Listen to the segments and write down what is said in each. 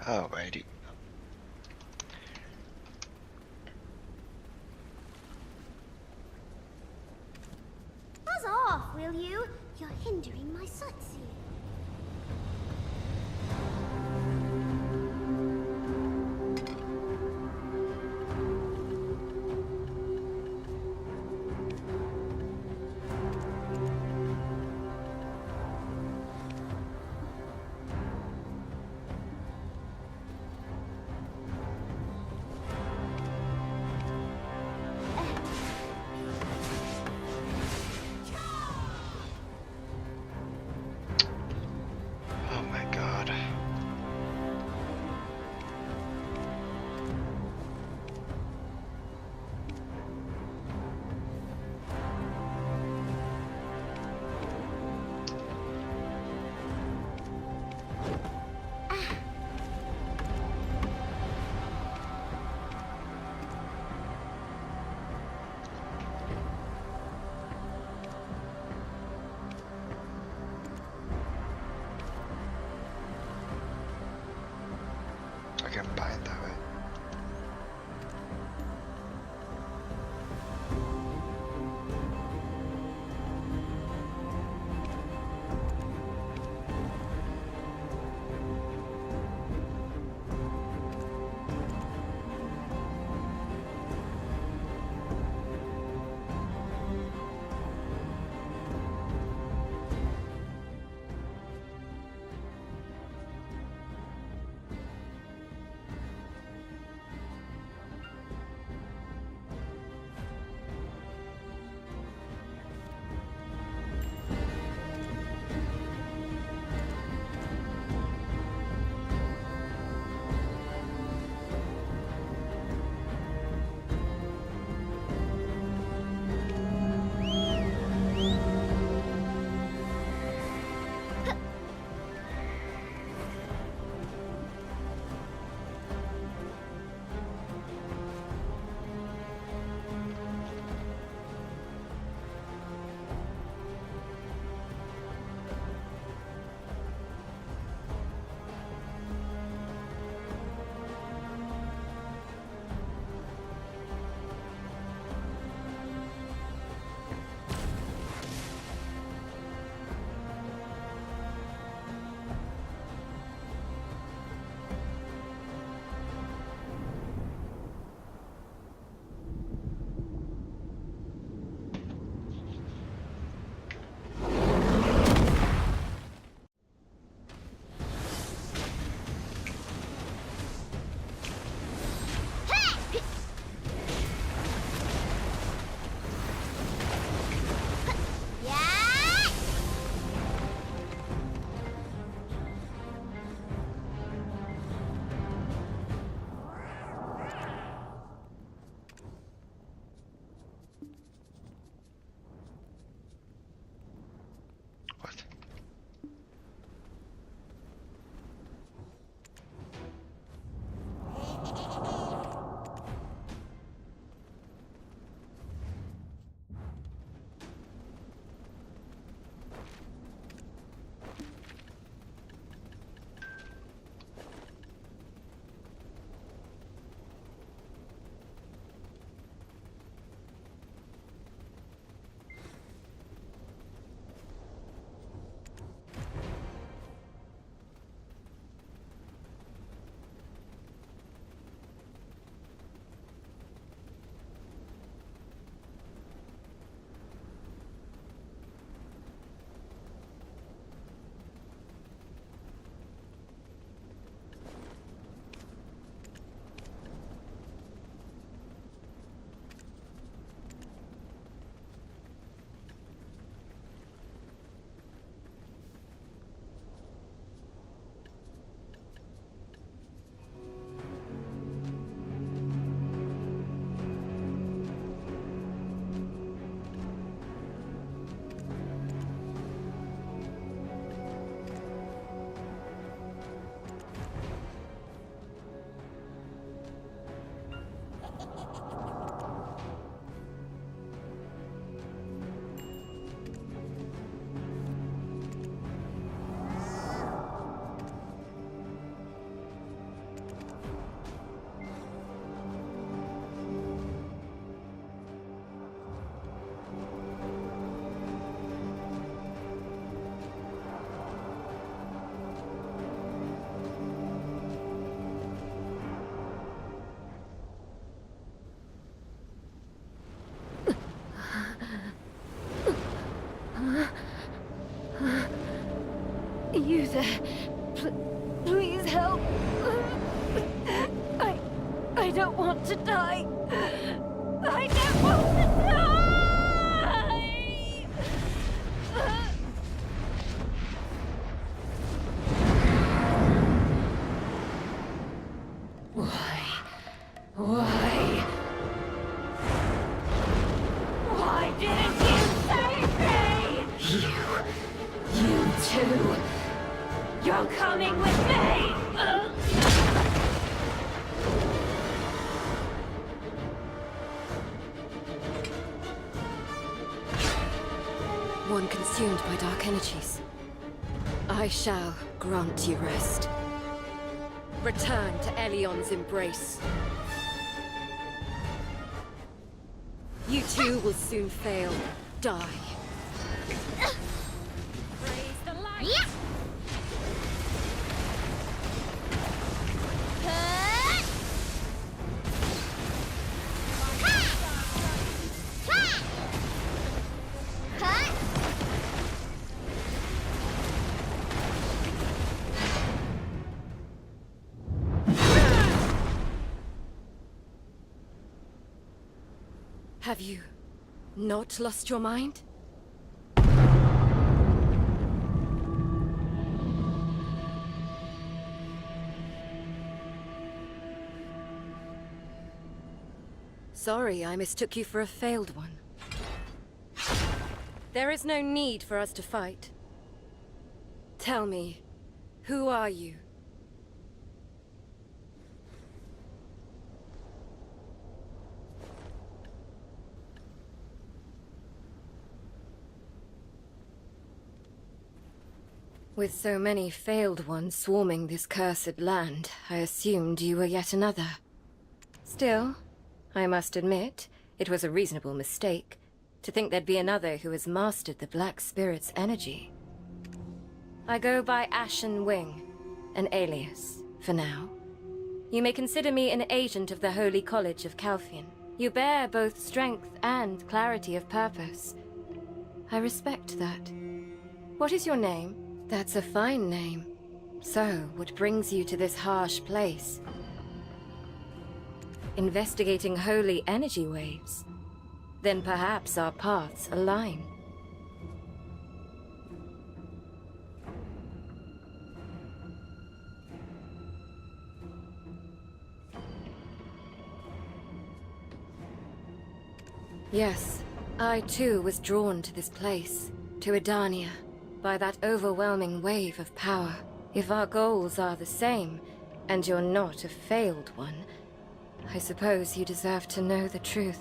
Alrighty. Buzz off, will you? You're hindering my sightseeing. Please help. I don't want to die. I don't want to die! Why? Why didn't you save me? You too. You're coming with me! One consumed by dark energies. I shall grant you rest. Return to Elion's embrace. You too will soon fail, die. Praise the light! Yeah. Have you not lost your mind? Sorry, I mistook you for a failed one. There is no need for us to fight. Tell me, who are you? With so many failed ones swarming this cursed land, I assumed you were yet another. Still, I must admit, it was a reasonable mistake to think there'd be another who has mastered the Black Spirit's energy. I go by Ashen Wing, an alias, for now. You may consider me an agent of the Holy College of Calphion. You bear both strength and clarity of purpose. I respect that. What is your name? That's a fine name. So, what brings you to this harsh place? Investigating holy energy waves? Then perhaps our paths align. Yes, I too was drawn to this place, to Edania, by that overwhelming wave of power. If our goals are the same, and you're not a failed one, I suppose you deserve to know the truth.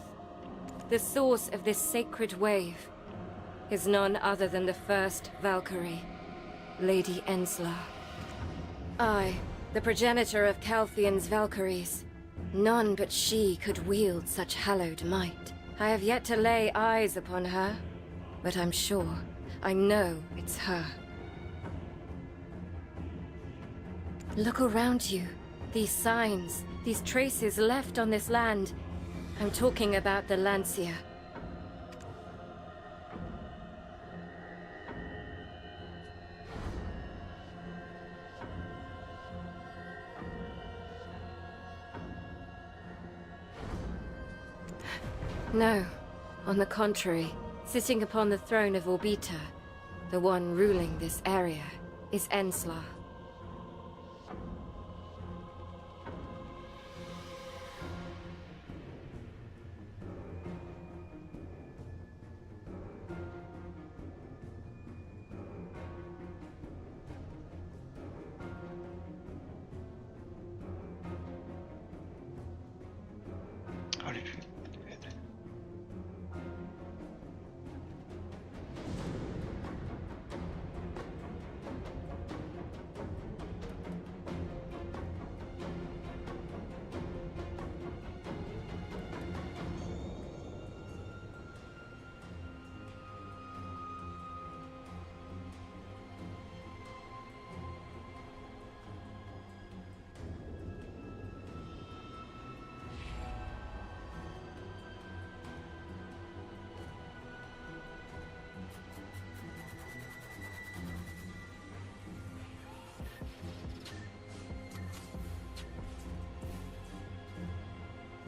The source of this sacred wave is none other than the first Valkyrie, Lady Enslar. I, the progenitor of Calthion's Valkyries. None but she could wield such hallowed might. I have yet to lay eyes upon her, but I'm sure, I know it's her. Look around you. These signs, these traces left on this land. I'm talking about the Lancia. No, on the contrary, sitting upon the throne of Orbita, the one ruling this area, is Enslar.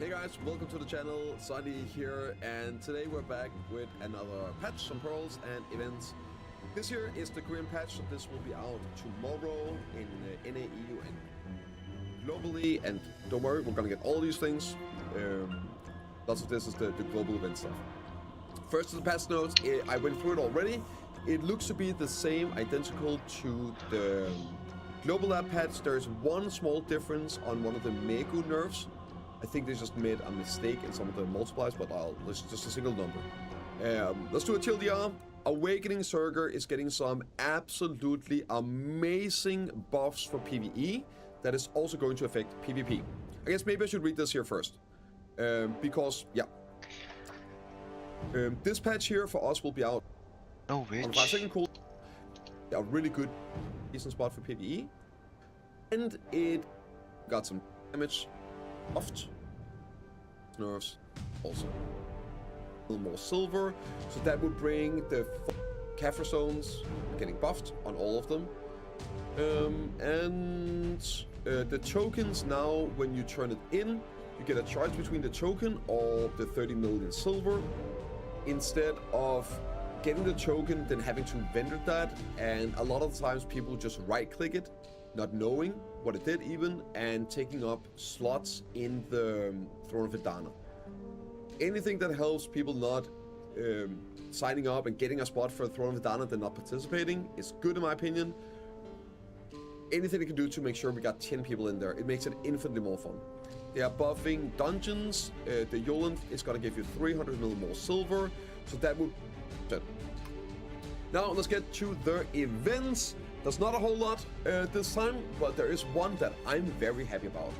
Hey guys, welcome to the channel, Sunny here, and today we're back with another patch, some pearls and events. This here is the Korean patch, so this will be out tomorrow in NA, EU and globally, and don't worry, we're gonna get all these things. Lots of this is the global event stuff. First to the patch notes, I went through it already. It looks to be the same, identical to the global lab patch. There's one small difference on one of the Megu nerfs. I think they just made a mistake in some of the multipliers, but it's just a single number. Let's do a TLDR. Awakening Surger is getting some absolutely amazing buffs for PvE that is also going to affect PvP. I guess maybe I should read this here first. Because, yeah. This patch here for us will be out on 5 second cool. A really good, decent spot for PvE. And it got some damage buffed. Nerfs also a little more silver, so that would bring the Kaffir zones getting buffed on all of them. The tokens now, when you turn it in, you get a choice between the token or the 30 million silver, instead of getting the token then having to vendor that. And a lot of the times people just right click it, not knowing what it did even, and taking up slots in the Throne of Edania. Anything that helps people not signing up and getting a spot for the Throne of Edania, they're not participating, is good in my opinion. Anything they can do to make sure we got 10 people in there, it makes it infinitely more fun. They are buffing dungeons. The Yoland is going to give you 300 mil more silver, so that would... Now let's get to the events. There's not a whole lot this time, but there is one that I'm very happy about.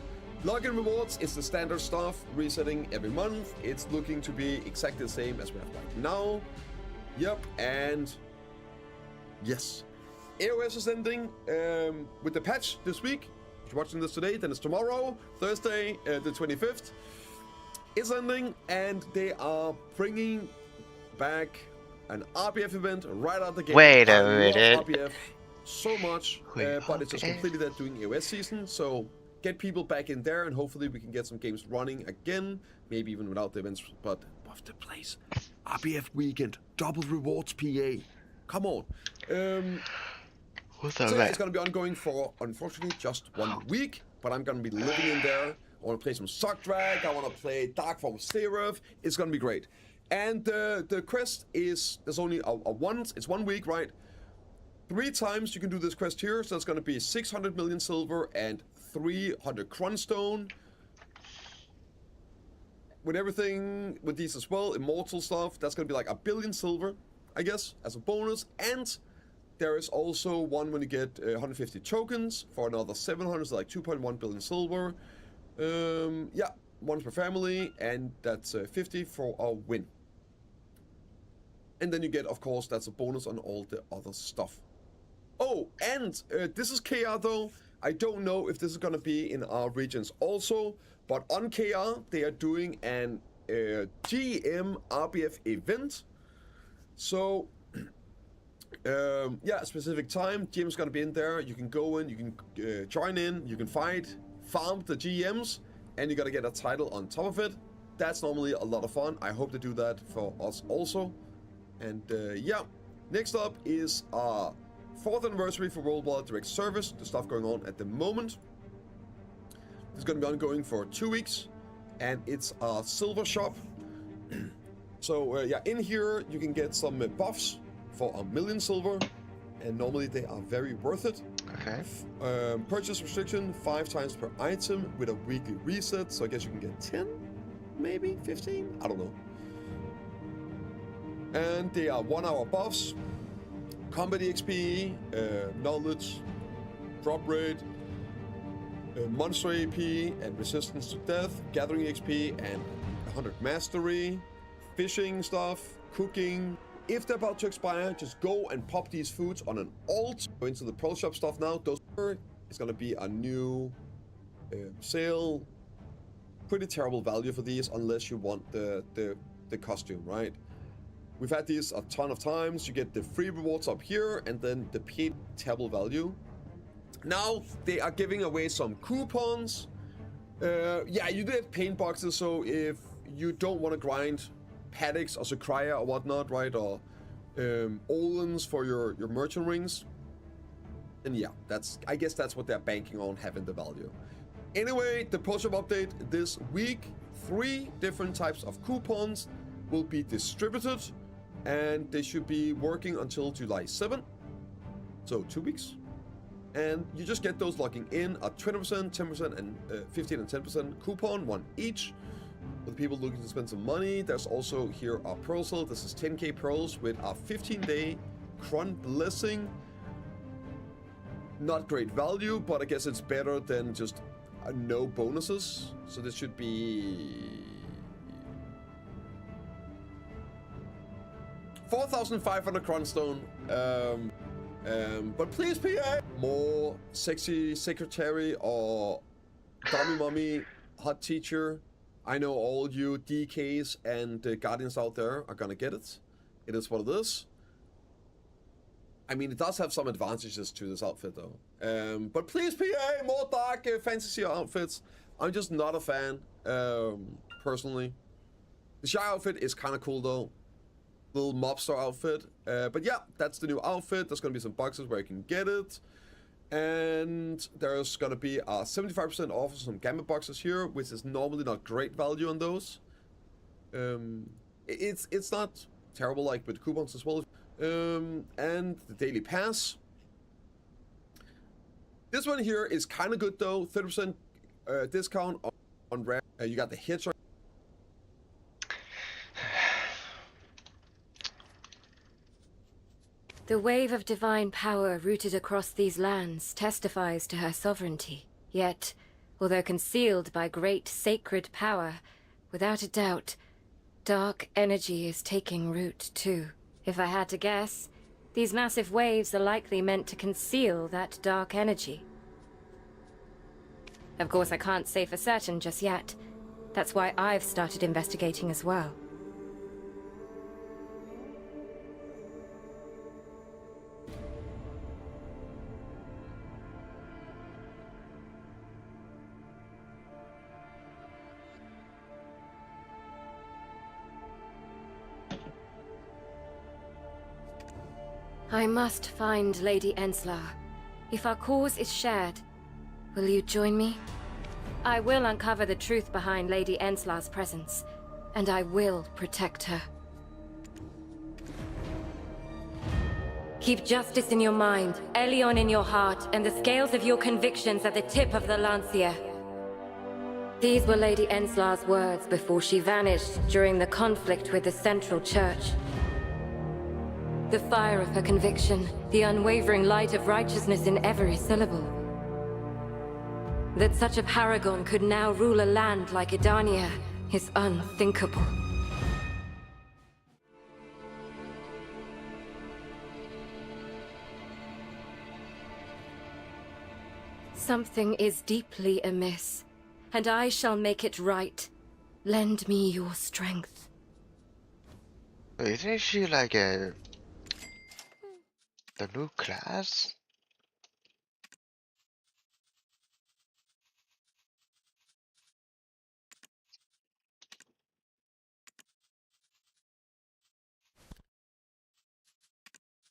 Login rewards is the standard stuff, resetting every month. It's looking to be exactly the same as we have right now. Yep, and yes. AOS is ending with the patch this week. If you're watching this today, then it's tomorrow, Thursday, the 25th. It's ending, and they are bringing back an RBF event right out the gate. Wait a I love minute. RBF so much, but it's just completely that doing AOS season, so get people back in there, and hopefully we can get some games running again, maybe even without the events, but buff the place. RBF weekend, double rewards PA. Come on. What's So that? it's going to be ongoing for, unfortunately, just 1 week, but I'm going to be living in there. I want to play some Sock Drag, I want to play Dark Form of Seraph. It's going to be great. And the quest is, there's only it's 1 week, right? 3 times you can do this quest here, so it's going to be 600 million silver and 300 Crunstone. With everything with these as well, immortal stuff, that's going to be like 1 billion silver, I guess, as a bonus. And there is also one when you get 150 tokens for another 700, so like 2.1 billion silver. Yeah, 1 per family, and that's 50 for a win. And then you get, of course, that's a bonus on all the other stuff. Oh, and this is KR though. I don't know if this is going to be in our regions also, but on KR they are doing an GM RBF event. So yeah, a specific time, GM's going to be in there. You can go in, you can join in, you can fight, farm the GMs, and you got to get a title on top of it. That's normally a lot of fun. I hope to do that for us also. And yeah, next up is our 4th anniversary for Worldwide Direct Service, the stuff going on at the moment. It's going to be ongoing for 2 weeks, and it's a silver shop. So yeah, in here you can get some buffs for 1 million silver, and normally they are very worth it. Okay. Purchase restriction 5 times per item with a weekly reset, so I guess you can get 10, maybe 15, I don't know. And they are 1 hour buffs, combat XP, knowledge, drop rate, monster AP and resistance to death, gathering XP and 100 mastery, fishing stuff, cooking. If they're about to expire, just go and pop these foods on an alt. Go into the Pearl Shop stuff now. It's gonna be a new sale. Pretty terrible value for these unless you want the costume, right? We've had these a ton of times. You get the free rewards up here, and then the paid terrible value. Now they are giving away some coupons Yeah, you get paint boxes, so if you don't want to grind paddocks or Sakria or whatnot, right, or Olens for your merchant rings, then yeah, I guess that's what they're banking on having the value. Anyway, the Pro Shop update this week, 3 different types of coupons will be distributed, and they should be working until July 7th, so 2 weeks. And you just get those logging in at 20%, 10%, and 15 and 10% coupon, 1 each. For the people looking to spend some money, there's also here our pearl sale. This is 10k pearls with our 15-day Cron Blessing. Not great value, but I guess it's better than just no bonuses. So this should be 4,500 Cronstone. But please, PA, more sexy secretary or dummy mommy hot teacher. I know all you DKs and Guardians out there are gonna get it. It is what it is. I mean, it does have some advantages to this outfit, though. But please, PA, more dark fantasy outfits. I'm just not a fan, personally. The Shy outfit is kind of cool, though. Little mobster outfit. But yeah, that's the new outfit. There's going to be some boxes where you can get it. And there's going to be a 75% off of some Gambit boxes here, which is normally not great value on those. It's not terrible like with coupons as well. And the daily pass. This one here is kind of good though. 30% discount on rare. You got the hits. The wave of divine power rooted across these lands testifies to her sovereignty. Yet, although concealed by great sacred power, without a doubt, dark energy is taking root too. If I had to guess, these massive waves are likely meant to conceal that dark energy. Of course, I can't say for certain just yet. That's why I've started investigating as well. I must find Lady Enslar. If our cause is shared, will you join me? I will uncover the truth behind Lady Enslar's presence, and I will protect her. Keep justice in your mind, Elion in your heart, and the scales of your convictions at the tip of the Lancia. These were Lady Enslar's words before she vanished during the conflict with the Central Church. The fire of her conviction, the unwavering light of righteousness in every syllable. That such a paragon could now rule a land like Edania is unthinkable. Something is deeply amiss, and I shall make it right. Lend me your strength. Isn't she like the new class?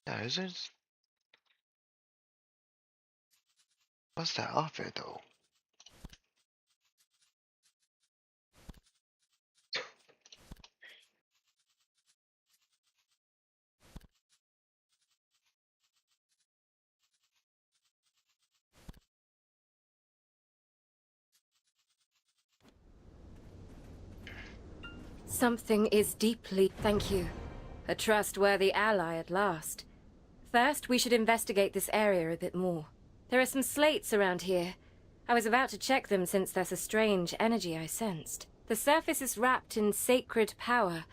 Yeah, isn't? What's that outfit though? Something is deeply... Thank you. A trustworthy ally at last. First, we should investigate this area a bit more. There are some slates around here. I was about to check them since there's a strange energy I sensed. The surface is wrapped in sacred power,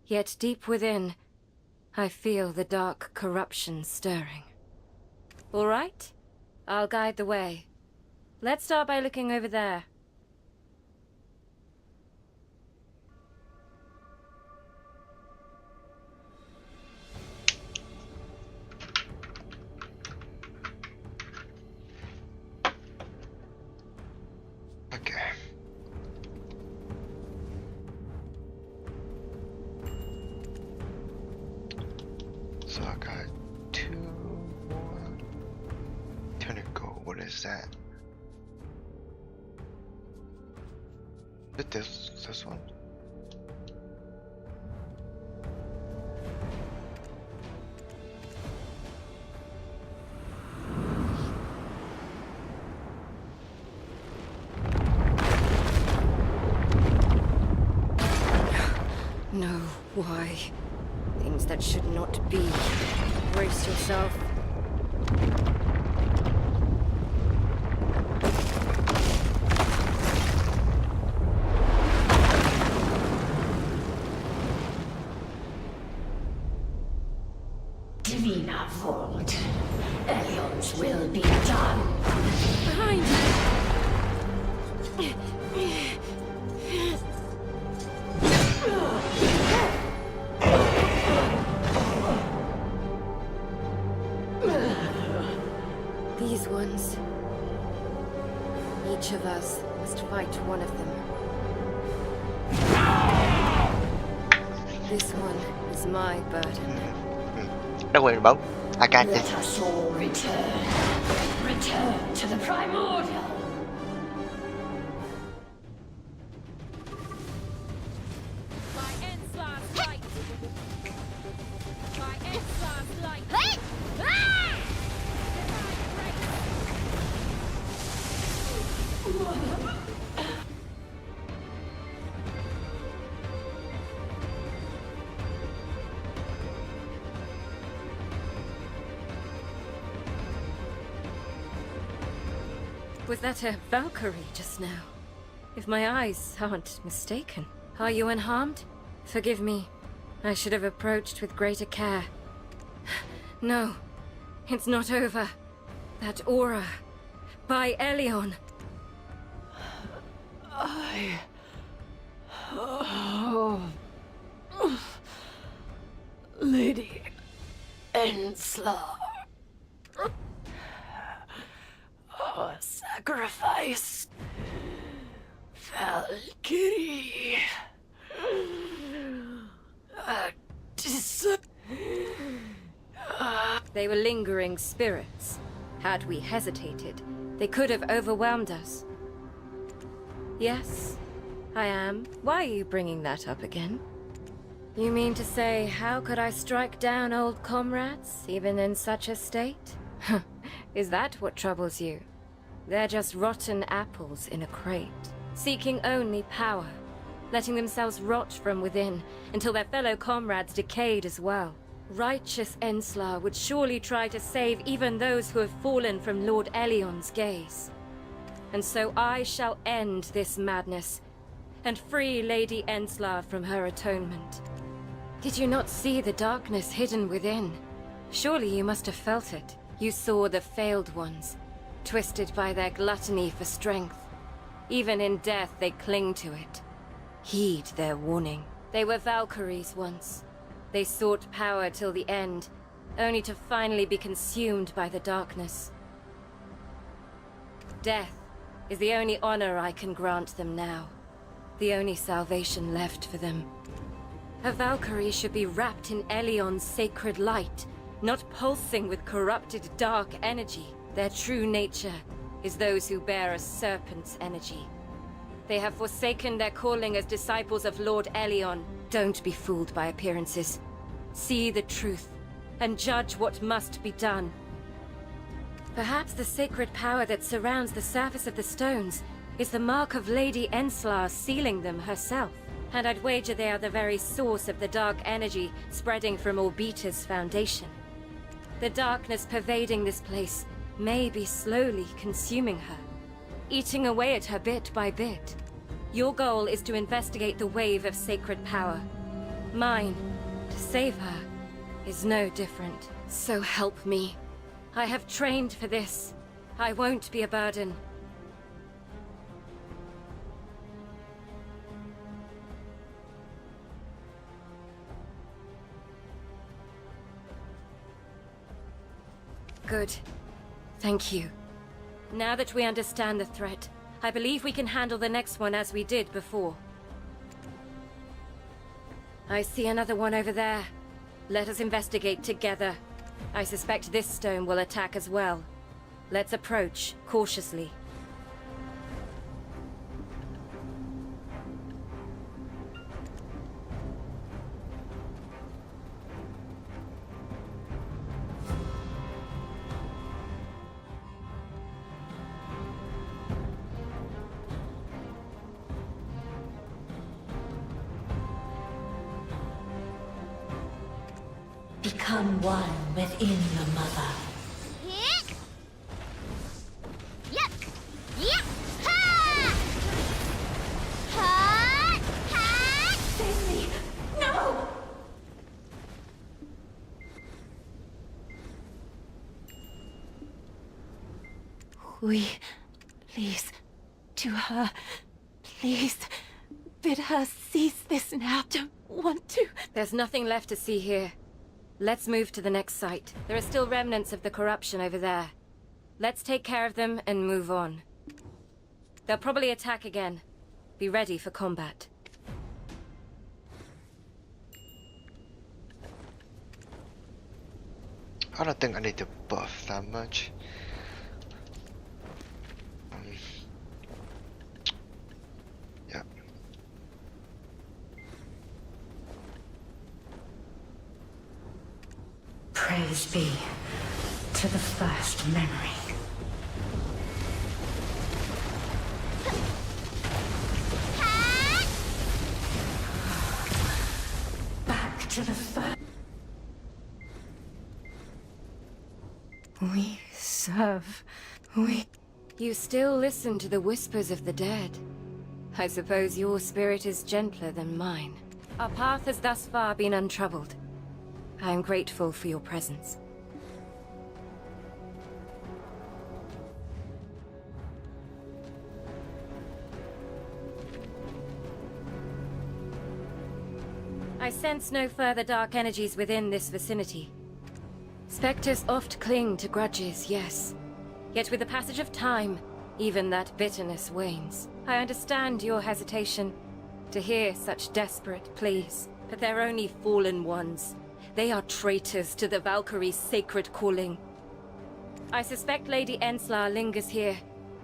yet deep within, I feel the dark corruption stirring. All right? I'll guide the way. Let's start by looking over there. Okay. But this one? No, why? Things that should not be. Brace yourself. Divina Vault. Elion's will be done. Behind you! These ones. Each of us must fight one of them. This one is my burden. Don't worry about. I got Let this. us all return. Return to the primordial. Hey! Ah! Was that a Valkyrie just now? If my eyes aren't mistaken. Are you unharmed? Forgive me. I should have approached with greater care. No, it's not over. That aura. By Elion. Lady Enslar. Our sacrifice. Valkyrie. They were lingering spirits. Had we hesitated, they could have overwhelmed us. Yes, I am. Why are you bringing that up again? You mean to say, how could I strike down old comrades, even in such a state? Is that what troubles you? They're just rotten apples in a crate, seeking only power, letting themselves rot from within until their fellow comrades decayed as well. Righteous Enslar would surely try to save even those who have fallen from Lord Elion's gaze. And so I shall end this madness, and free Lady Enslar from her atonement. Did you not see the darkness hidden within? Surely you must have felt it. You saw the failed ones, twisted by their gluttony for strength. Even in death they cling to it. Heed their warning. They were Valkyries once. They sought power till the end, only to finally be consumed by the darkness. Death is the only honor I can grant them now. The only salvation left for them. A Valkyrie should be wrapped in Elion's sacred light, not pulsing with corrupted dark energy. Their true nature is those who bear a serpent's energy. They have forsaken their calling as disciples of Lord Elion. Don't be fooled by appearances. See the truth, and judge what must be done. Perhaps the sacred power that surrounds the surface of the stones is the mark of Lady Enslar sealing them herself. And I'd wager they are the very source of the dark energy spreading from Orbita's foundation. The darkness pervading this place may be slowly consuming her, eating away at her bit by bit. Your goal is to investigate the wave of sacred power. Mine, to save her, is no different. So help me. I have trained for this. I won't be a burden. Good. Thank you. Now that we understand the threat, I believe we can handle the next one as we did before. I see another one over there. Let us investigate together. I suspect this stone will attack as well. Let's approach cautiously. Become one within the mother. Hit! Yep! Yep! Ha! Ha! Ha! Save me! No! We, please, to her, please, bid her cease this now. Don't want to. There's nothing left to see here. Let's move to the next site. There are still remnants of the corruption over there. Let's take care of them and move on. They'll probably attack again. Be ready for combat. I don't think I need to buff that much. Yeah. Praise be to the first memory. Back to the first. We serve. You still listen to the whispers of the dead. I suppose your spirit is gentler than mine. Our path has thus far been untroubled. I am grateful for your presence. I sense no further dark energies within this vicinity. Spectres oft cling to grudges, yes. Yet with the passage of time, even that bitterness wanes. I understand your hesitation to hear such desperate pleas, but they're only fallen ones. They are traitors to the Valkyrie's sacred calling. I suspect Lady Enslar lingers here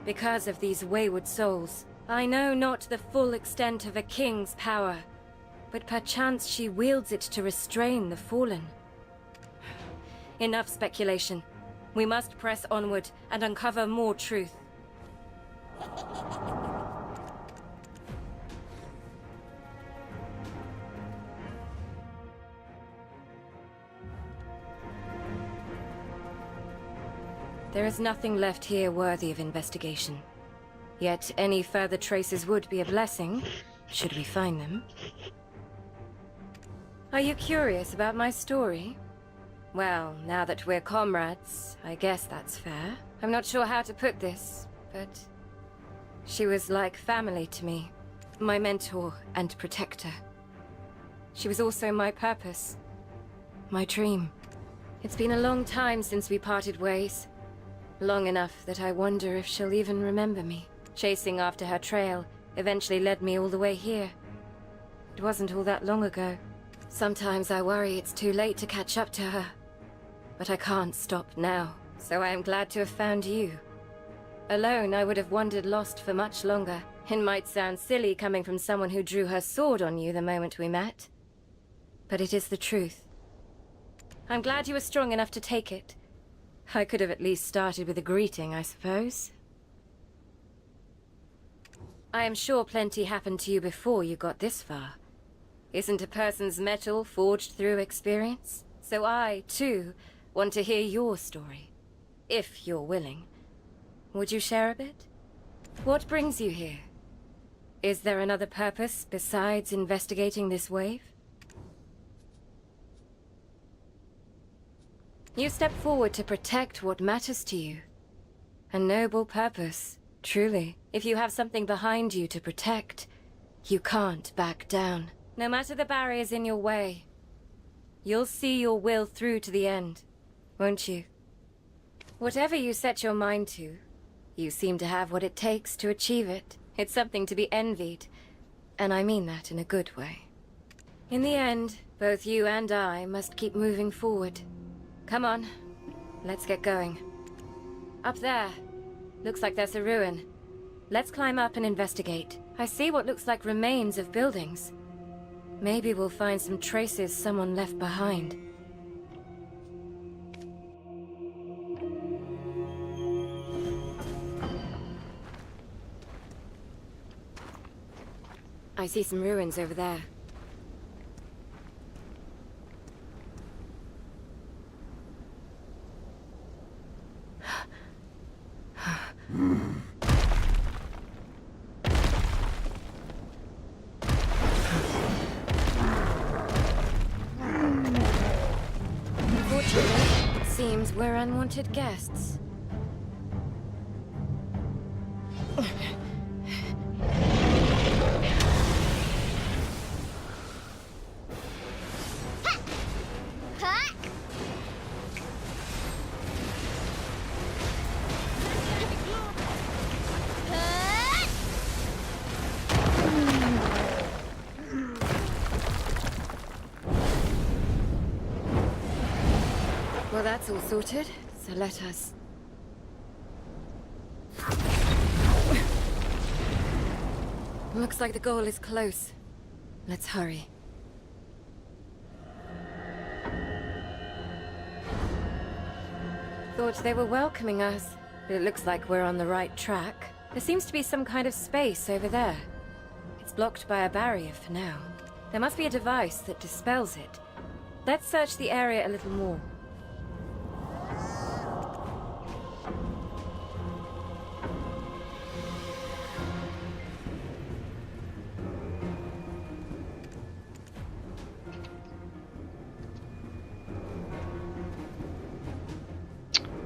because of these wayward souls. I know not the full extent of a king's power, but perchance she wields it to restrain the fallen. Enough speculation. We must press onward and uncover more truth. There is nothing left here worthy of investigation. Yet any further traces would be a blessing, should we find them. Are you curious about my story? Well, now that we're comrades, I guess that's fair. I'm not sure how to put this, but she was like family to me. My mentor and protector. She was also my purpose. My dream. It's been a long time since we parted ways. Long enough that I wonder if she'll even remember me. Chasing after her trail eventually led me all the way here. It wasn't all that long ago. Sometimes I worry it's too late to catch up to her. But I can't stop now, so I am glad to have found you. Alone, I would have wandered lost for much longer. It might sound silly coming from someone who drew her sword on you the moment we met. But it is the truth. I'm glad you were strong enough to take it. I could have at least started with a greeting, I suppose. I am sure plenty happened to you before you got this far. Isn't a person's mettle forged through experience? So I, too, want to hear your story. If you're willing. Would you share a bit? What brings you here? Is there another purpose besides investigating this wave? You step forward to protect what matters to you. A noble purpose, truly. If you have something behind you to protect, you can't back down. No matter the barriers in your way, you'll see your will through to the end, won't you? Whatever you set your mind to, you seem to have what it takes to achieve it. It's something to be envied, and I mean that in a good way. In the end, both you and I must keep moving forward. Come on, let's get going. Up there, looks like there's a ruin. Let's climb up and investigate. I see what looks like remains of buildings. Maybe we'll find some traces someone left behind. I see some ruins over there. seems we're unwanted guests. Ha! Well, that's all sorted, so let us... Looks like the goal is close. Let's hurry. Thought they were welcoming us, but it looks like we're on the right track. There seems to be some kind of space over there. It's blocked by a barrier for now. There must be a device that dispels it. Let's search the area a little more.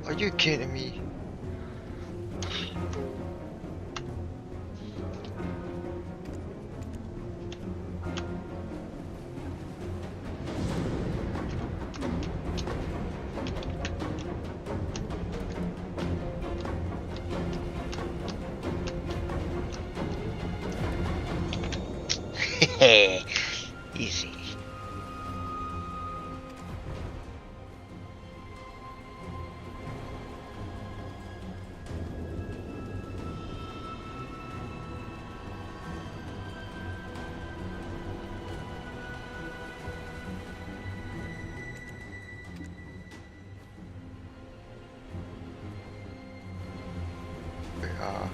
Are you kidding me? Easy. We are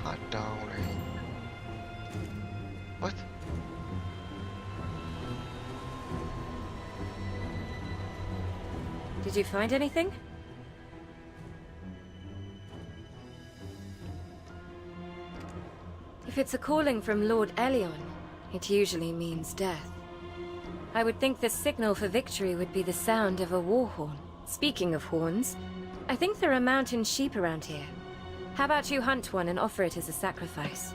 hot down. What? Did you find anything? If it's a calling from Lord Elion, it usually means death. I would think the signal for victory would be the sound of a war horn. Speaking of horns, I think there are mountain sheep around here. How about you hunt one and offer it as a sacrifice?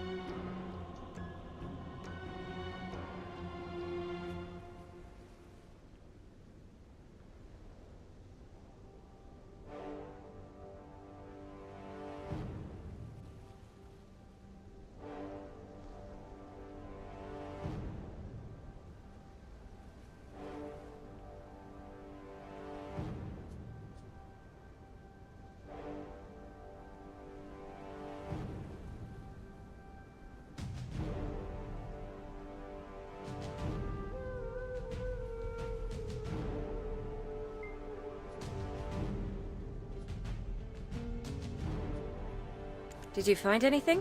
Did you find anything?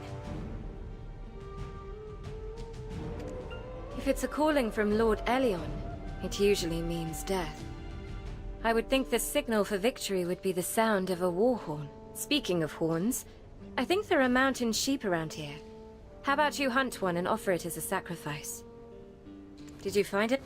If it's a calling from Lord Elion, it usually means death. I would think the signal for victory would be the sound of a war horn. Speaking of horns, I think there are mountain sheep around here. How about you hunt one and offer it as a sacrifice? Did you find it?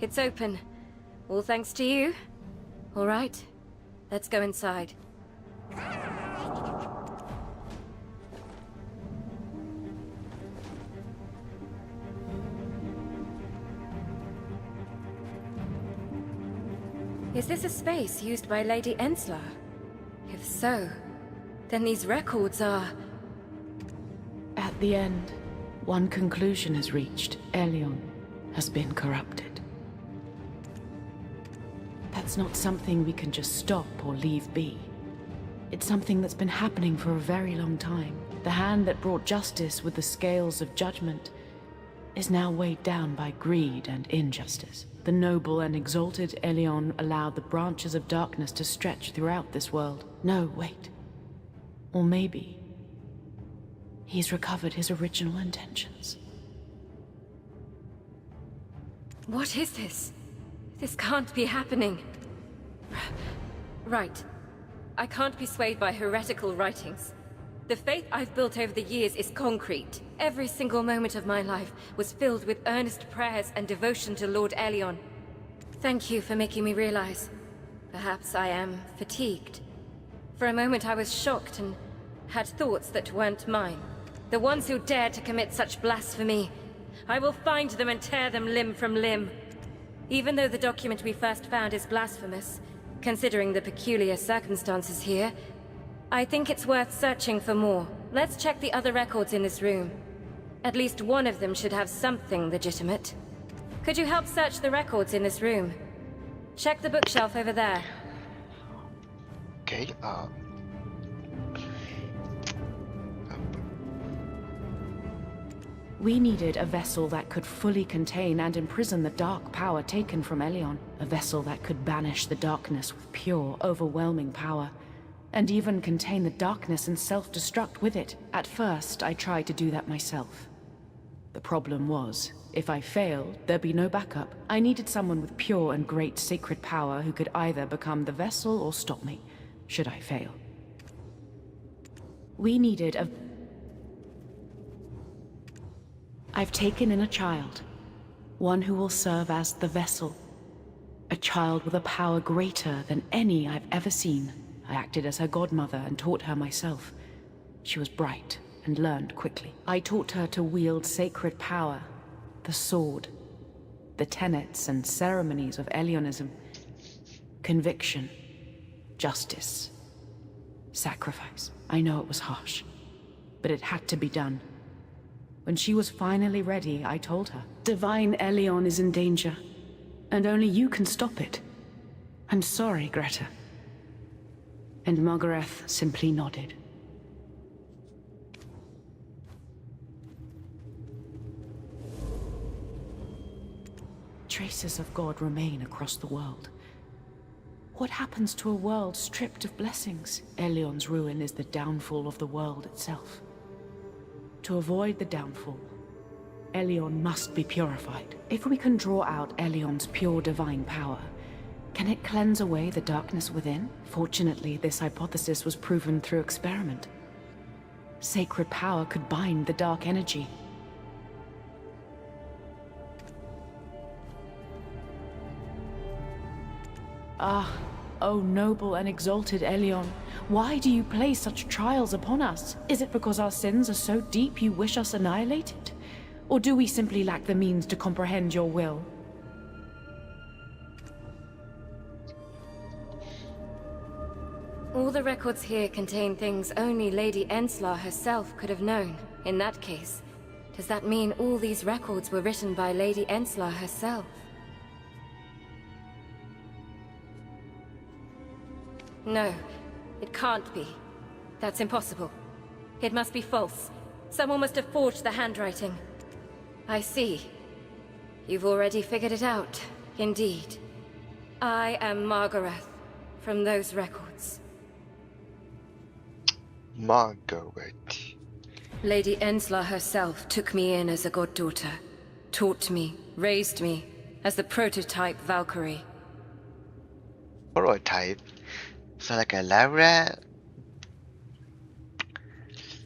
It's open. All thanks to you. All right, let's go inside. Is this a space used by Lady Enslar? If so, then these records are... At the end, one conclusion is reached. Elion has been corrupted. That's not something we can just stop or leave be. It's something that's been happening for a very long time. The hand that brought justice with the scales of judgment is now weighed down by greed and injustice. The noble and exalted Elion allowed the branches of darkness to stretch throughout this world. No, wait. Or maybe he's recovered his original intentions. What is this? This can't be happening. Right. I can't be swayed by heretical writings. The faith I've built over the years is concrete. Every single moment of my life was filled with earnest prayers and devotion to Lord Elion. Thank you for making me realize. Perhaps I am fatigued. For a moment I was shocked and had thoughts that weren't mine. The ones who dared to commit such blasphemy. I will find them and tear them limb from limb. Even though the document we first found is blasphemous, considering the peculiar circumstances here, I think it's worth searching for more. Let's check the other records in this room. At least one of them should have something legitimate. Could you help search the records in this room? Check the bookshelf over there. Okay, We needed a vessel that could fully contain and imprison the dark power taken from Elion. A vessel that could banish the darkness with pure, overwhelming power. And even contain the darkness and self-destruct with it. At first, I tried to do that myself. The problem was, if I failed, there'd be no backup. I needed someone with pure and great sacred power who could either become the vessel or stop me, should I fail. We needed a... I've taken in a child. One who will serve as the vessel. A child with a power greater than any I've ever seen. I acted as her godmother and taught her myself. She was bright and learned quickly. I taught her to wield sacred power, the sword, the tenets and ceremonies of Elionism, conviction, justice, sacrifice. I know it was harsh, but it had to be done. When she was finally ready, I told her, Divine Elion is in danger, and only you can stop it. I'm sorry, Greta. And Margareth simply nodded. Traces of God remain across the world. What happens to a world stripped of blessings? Elion's ruin is the downfall of the world itself. To avoid the downfall, Elion must be purified. If we can draw out Elion's pure divine power, can it cleanse away the darkness within? Fortunately, this hypothesis was proven through experiment. Sacred power could bind the dark energy. Ah, oh noble and exalted Elion, why do you place such trials upon us? Is it because our sins are so deep you wish us annihilated? Or do we simply lack the means to comprehend your will? All the records here contain things only Lady Enslar herself could have known. In that case, does that mean all these records were written by Lady Enslar herself? No, it can't be. That's impossible. It must be false. Someone must have forged the handwriting. I see. You've already figured it out. Indeed. I am Margareth, from those records. Margaret. Lady Enslar herself took me in as a goddaughter. Taught me, raised me, as the prototype Valkyrie. Prototype? So like a lab rat?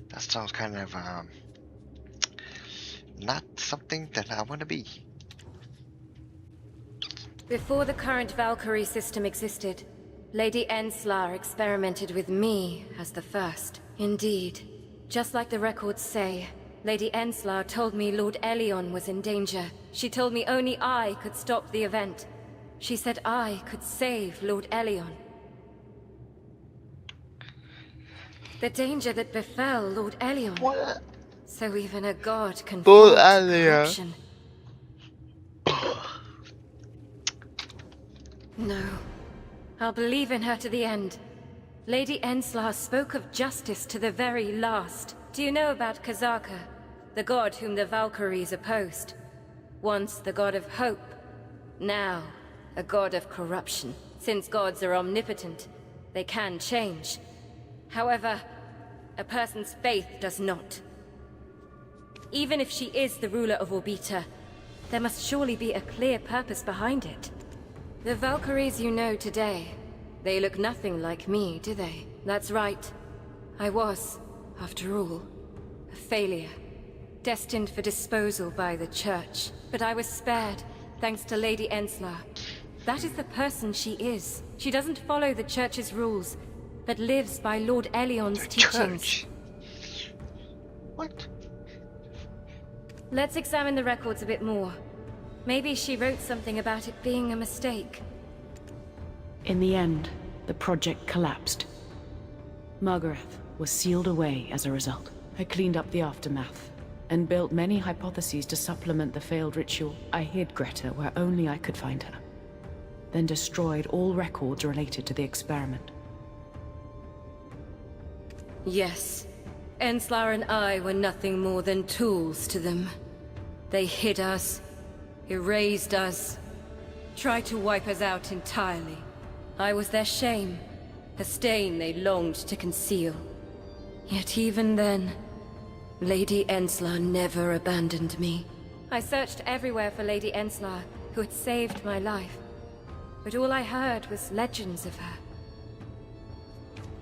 That sounds kind of, not something that I want to be. Before the current Valkyrie system existed, Lady Enslar experimented with me as the first. Indeed, just like the records say, Lady Enslar told me Lord Elion was in danger. She told me only I could stop the event. She said I could save Lord Elion. The danger that befell Lord Elion. What? So even a god can Lord fall to Elion. corruption. No. I'll believe in her to the end. Lady Enslar spoke of justice to the very last. Do you know about Kazaka, the god whom the Valkyries opposed? Once the god of hope, now a god of corruption. Since gods are omnipotent, they can change. However, a person's faith does not. Even if she is the ruler of Orbita, there must surely be a clear purpose behind it. The Valkyries you know today, they look nothing like me, do they? That's right. I was, after all, a failure. Destined for disposal by the Church. But I was spared, thanks to Lady Enslar. That is the person she is. She doesn't follow the Church's rules, but lives by Lord Elion's teachings. Church. What? Let's examine the records a bit more. Maybe she wrote something about it being a mistake. In the end, the project collapsed. Margaret was sealed away as a result. I cleaned up the aftermath and built many hypotheses to supplement the failed ritual. I hid Greta where only I could find her, then destroyed all records related to the experiment. Yes. Enslar and I were nothing more than tools to them. They hid us, erased us, tried to wipe us out entirely. I was their shame, a stain they longed to conceal. Yet even then, Lady Enslar never abandoned me. I searched everywhere for Lady Enslar, who had saved my life. But all I heard was legends of her.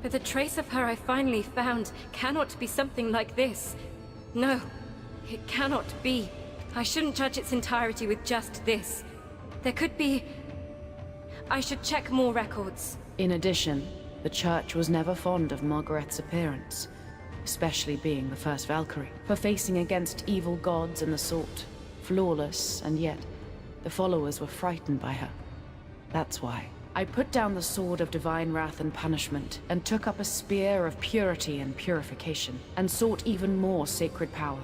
But the trace of her I finally found cannot be something like this. No, it cannot be. I shouldn't judge its entirety with just this. There could be... I should check more records. In addition, the Church was never fond of Margaret's appearance, especially being the first Valkyrie, for facing against evil gods and the sort. Flawless, and yet the followers were frightened by her. That's why I put down the sword of divine wrath and punishment, and took up a spear of purity and purification, and sought even more sacred power,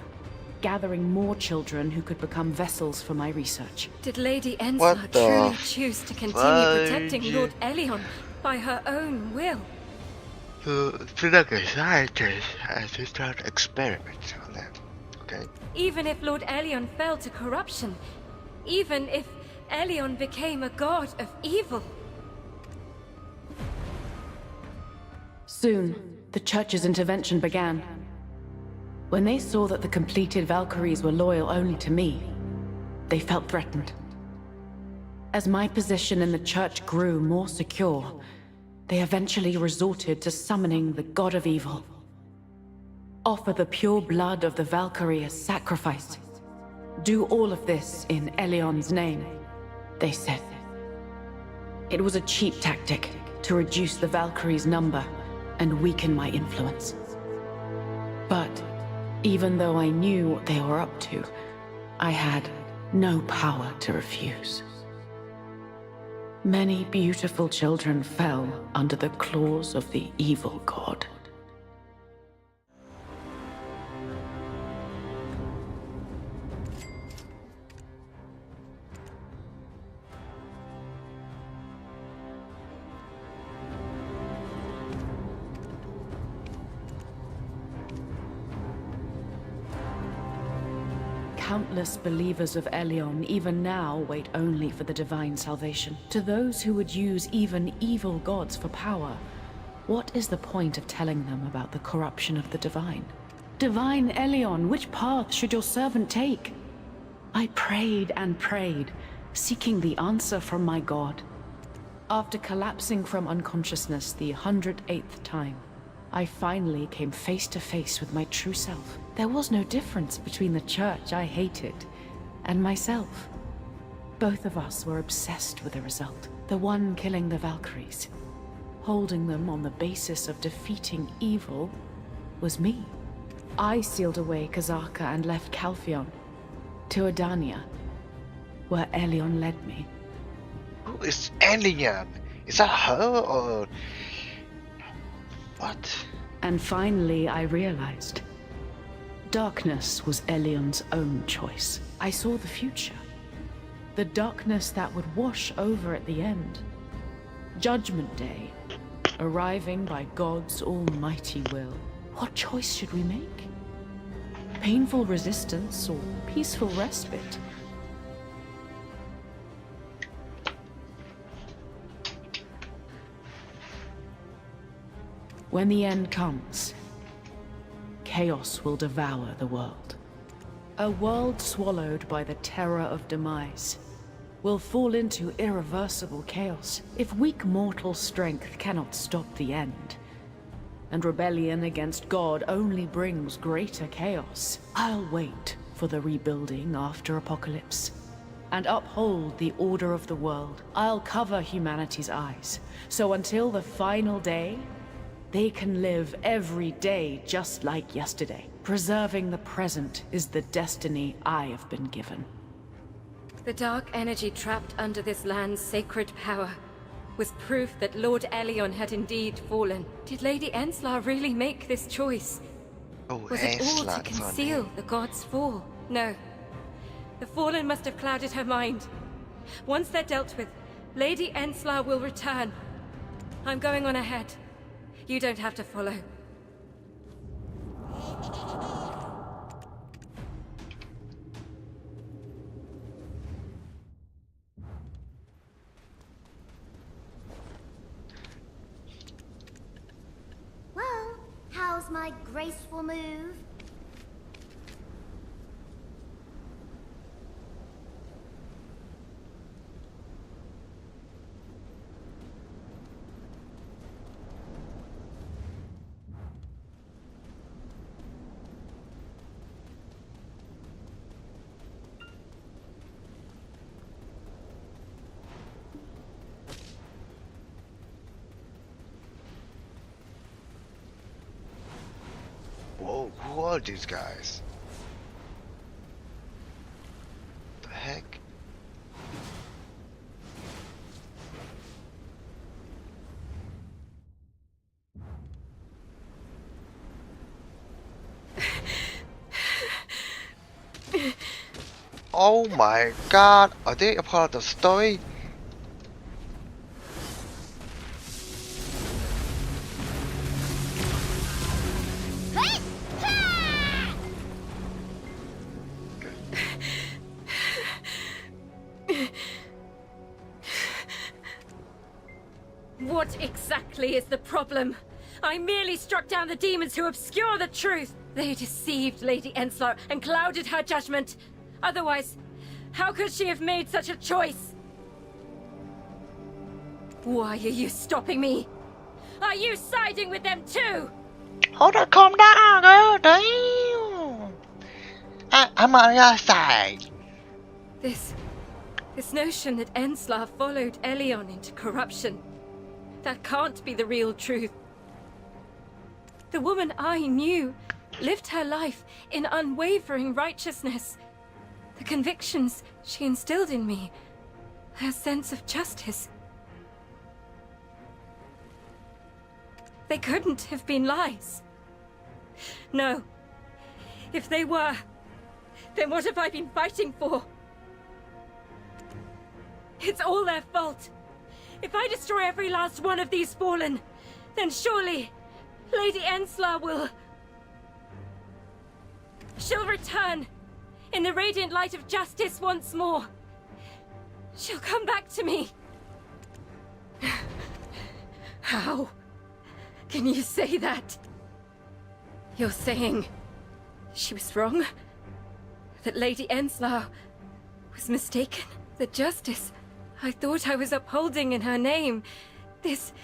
gathering more children who could become vessels for my research. Did Lady Enslar truly choose to continue protecting fudge? Lord Elion by her own will? To the scientists as to start experiments on them, okay? Even if Lord Elion fell to corruption, even if Elion became a god of evil. Soon, the Church's intervention began. When they saw that the completed Valkyries were loyal only to me, they felt threatened. As my position in the Church grew more secure, they eventually resorted to summoning the God of Evil. Offer the pure blood of the Valkyrie as sacrifice. Do all of this in Elion's name, they said. It was a cheap tactic to reduce the Valkyrie's number and weaken my influence. But even though I knew what they were up to, I had no power to refuse. Many beautiful children fell under the claws of the evil god. Countless believers of Elion even now wait only for the divine salvation. To those who would use even evil gods for power, what is the point of telling them about the corruption of the divine? Divine Elion, which path should your servant take? I prayed and prayed, seeking the answer from my god. After collapsing from unconsciousness the 108th time, I finally came face to face with my true self. There was no difference between the Church I hated and myself. Both of us were obsessed with the result. The one killing the Valkyries. Holding them on the basis of defeating evil was me. I sealed away Kazaka and left Calphion to Edania, where Elion led me. Who is Edania? Is that her or what? And finally I realized darkness was Elion's own choice. I saw the future. The darkness that would wash over at the end. Judgment Day, arriving by God's almighty will. What choice should we make? Painful resistance or peaceful respite? When the end comes, chaos will devour the world. A world swallowed by the terror of demise will fall into irreversible chaos if weak mortal strength cannot stop the end. And rebellion against God only brings greater chaos. I'll wait for the rebuilding after apocalypse and uphold the order of the world. I'll cover humanity's eyes, so until the final day, they can live every day just like yesterday. Preserving the present is the destiny I have been given. The dark energy trapped under this land's sacred power was proof that Lord Elion had indeed fallen. Did Lady Enslar really make this choice? Oh, Was it all to conceal the god's fall? No. The Fallen must have clouded her mind. Once they're dealt with, Lady Enslar will return. I'm going on ahead. You don't have to follow. Well, how's my graceful move? Whoa, who are these guys? The heck? Oh my god, are they a part of the story? What exactly is the problem? I merely struck down the demons who obscure the truth. They deceived Lady Enslar and clouded her judgment. Otherwise, how could she have made such a choice? Why are you stopping me? Are you siding with them too? Hold on, calm down, girl. Damn. I'm on your side. This notion that Enslar followed Elion into corruption. That can't be the real truth. The woman I knew lived her life in unwavering righteousness. The convictions she instilled in me, her sense of justice. They couldn't have been lies. No. If they were, then what have I been fighting for? It's all their fault. If I destroy every last one of these fallen, then surely Lady Enslar will... She'll return in the radiant light of justice once more. She'll come back to me. How can you say that? You're saying she was wrong? That Lady Enslar was mistaken? The justice I thought I was upholding in her name. This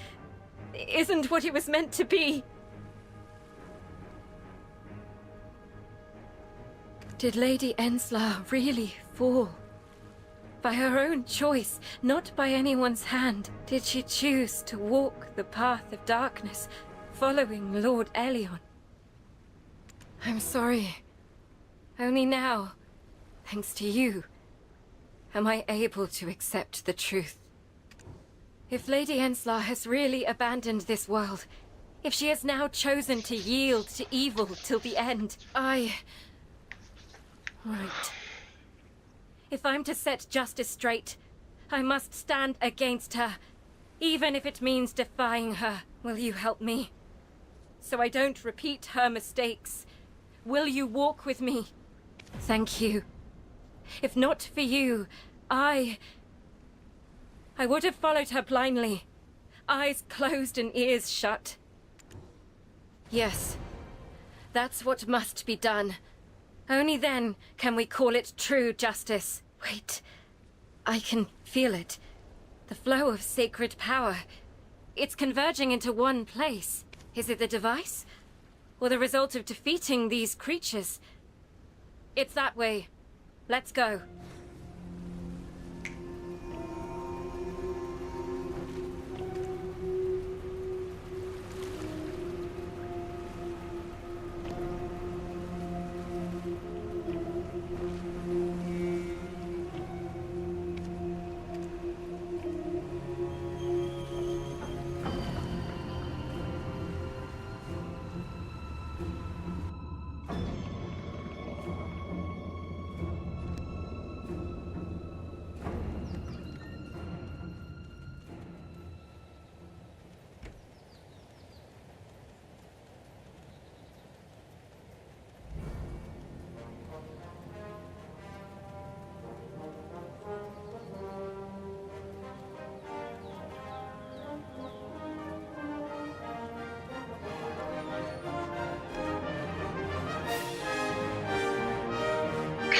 isn't what it was meant to be. Did Lady Enslar really fall? By her own choice, not by anyone's hand, did she choose to walk the path of darkness, following Lord Elion. I'm sorry. Only now, thanks to you, am I able to accept the truth. If Lady Enslar has really abandoned this world, if she has now chosen to yield to evil till the end, Right. If I'm to set justice straight, I must stand against her, even if it means defying her. Will you help me? So I don't repeat her mistakes. Will you walk with me? Thank you. If not for you, I would have followed her blindly, eyes closed and ears shut. Yes, that's what must be done. Only then can we call it true justice. Wait, I can feel it. The flow of sacred power. It's converging into one place. Is it the device? Or the result of defeating these creatures? It's that way. Let's go.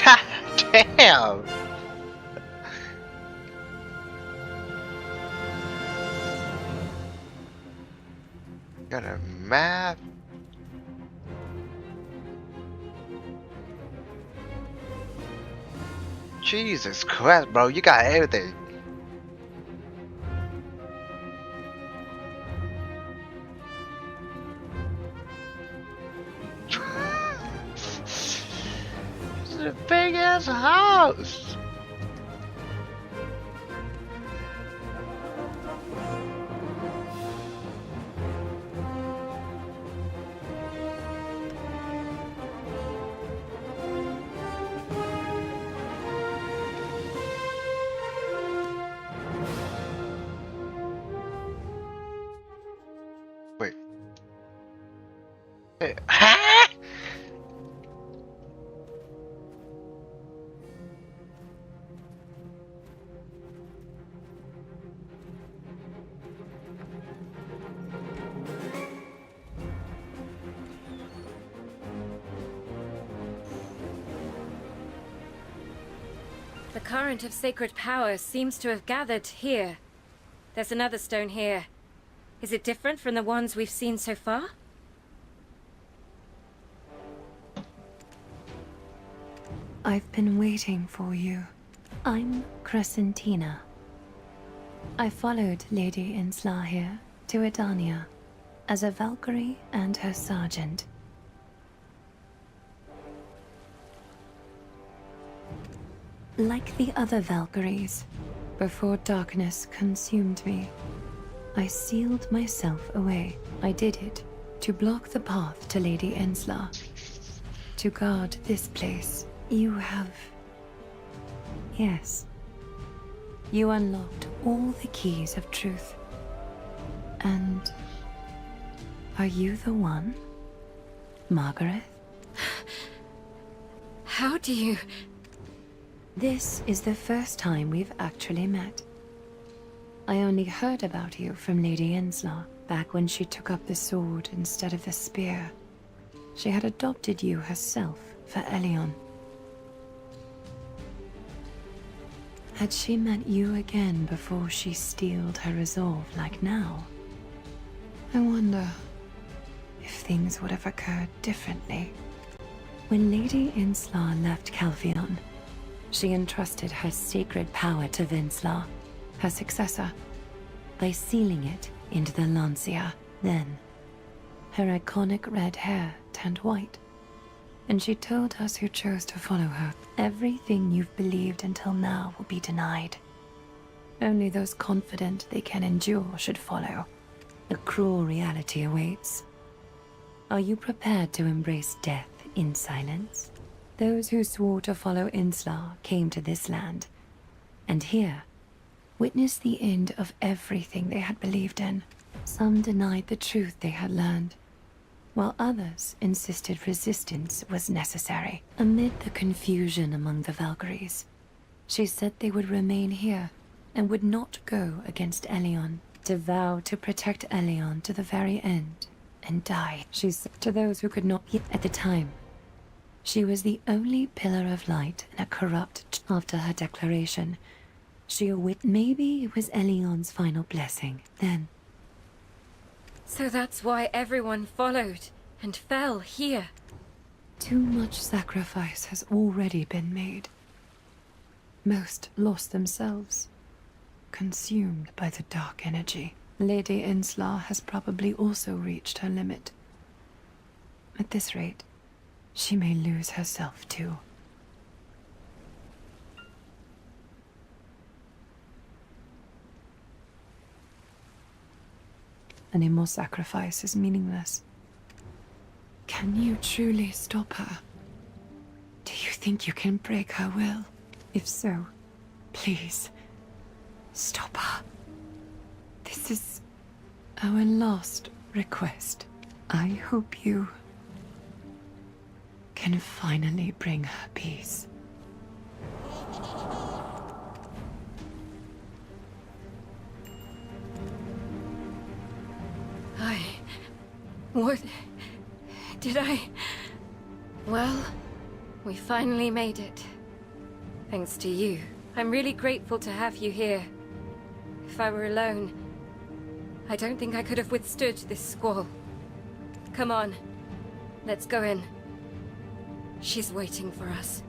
God damn! Got a map. Jesus Christ, bro, you got everything. This is a big ass house. Wait. Hey, huh? The current of sacred power seems to have gathered here. There's another stone here. Is it different from the ones we've seen so far? I've been waiting for you. I'm Crescentina. I followed Lady Enslar here to Edania as a Valkyrie and her sergeant. Like the other Valkyries, before darkness consumed me, I sealed myself away. I did it to block the path to Lady Enslar, to guard this place. You have... Yes. You unlocked all the keys of truth. And... are you the one, Margaret? How do you... This is the first time we've actually met. I only heard about you from Lady Enslar, back when she took up the sword instead of the spear. She had adopted you herself for Elion. Had she met you again before she steeled her resolve like now? I wonder if things would have occurred differently. When Lady Enslar left Calphion, She entrusted her sacred power to Vinslaw, her successor, by sealing it into the Lancia. Then, her iconic red hair turned white, and she told us who chose to follow her, everything you've believed until now will be denied. Only those confident they can endure should follow. A cruel reality awaits. Are you prepared to embrace death in silence? Those who swore to follow Inslaw came to this land, and here witnessed the end of everything they had believed in. Some denied the truth they had learned, while others insisted resistance was necessary. Amid the confusion among the Valkyries, she said they would remain here and would not go against Elion, to vow to protect Elion to the very end and die. She said to those who could not yet at the time. She was the only pillar of light in a corrupt. After her declaration, she await. Maybe it was Elion's final blessing then. So that's why everyone followed and fell here. Too much sacrifice has already been made. Most lost themselves, consumed by the dark energy. Lady Inslaw has probably also reached her limit. At this rate, she may lose herself too. Any more sacrifice is meaningless. Can you truly stop her? Do you think you can break her will? If so, please, stop her. This is our last request. I hope you can finally bring her peace. What did I... Well, we finally made it. Thanks to you. I'm really grateful to have you here. If I were alone, I don't think I could have withstood this squall. Come on, let's go in. She's waiting for us.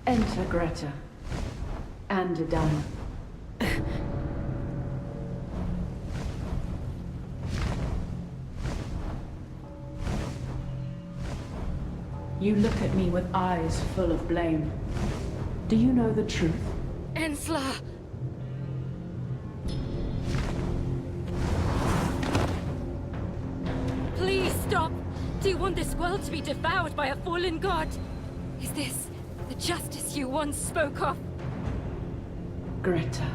Enter Greta and Edania. You look at me with eyes full of blame. Do you know the truth? Ensla! Please stop! Do you want this world to be devoured by a fallen god? Is this the justice you once spoke of? Greta.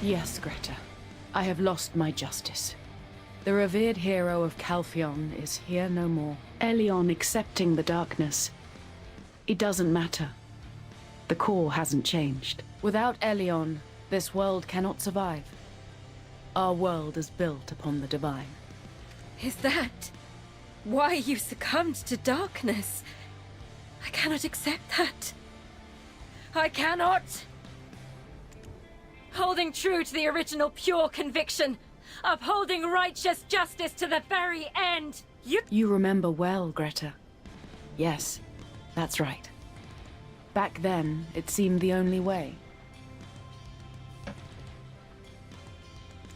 Yes, Greta. I have lost my justice. The revered hero of Calpheon is here no more. Elion accepting the darkness. It doesn't matter. The core hasn't changed. Without Elion, this world cannot survive. Our world is built upon the divine. Is that why you succumbed to darkness? I cannot accept that. I cannot! Holding true to the original pure conviction, upholding righteous justice to the very end. You remember well, Greta. Yes, that's right. Back then, it seemed the only way.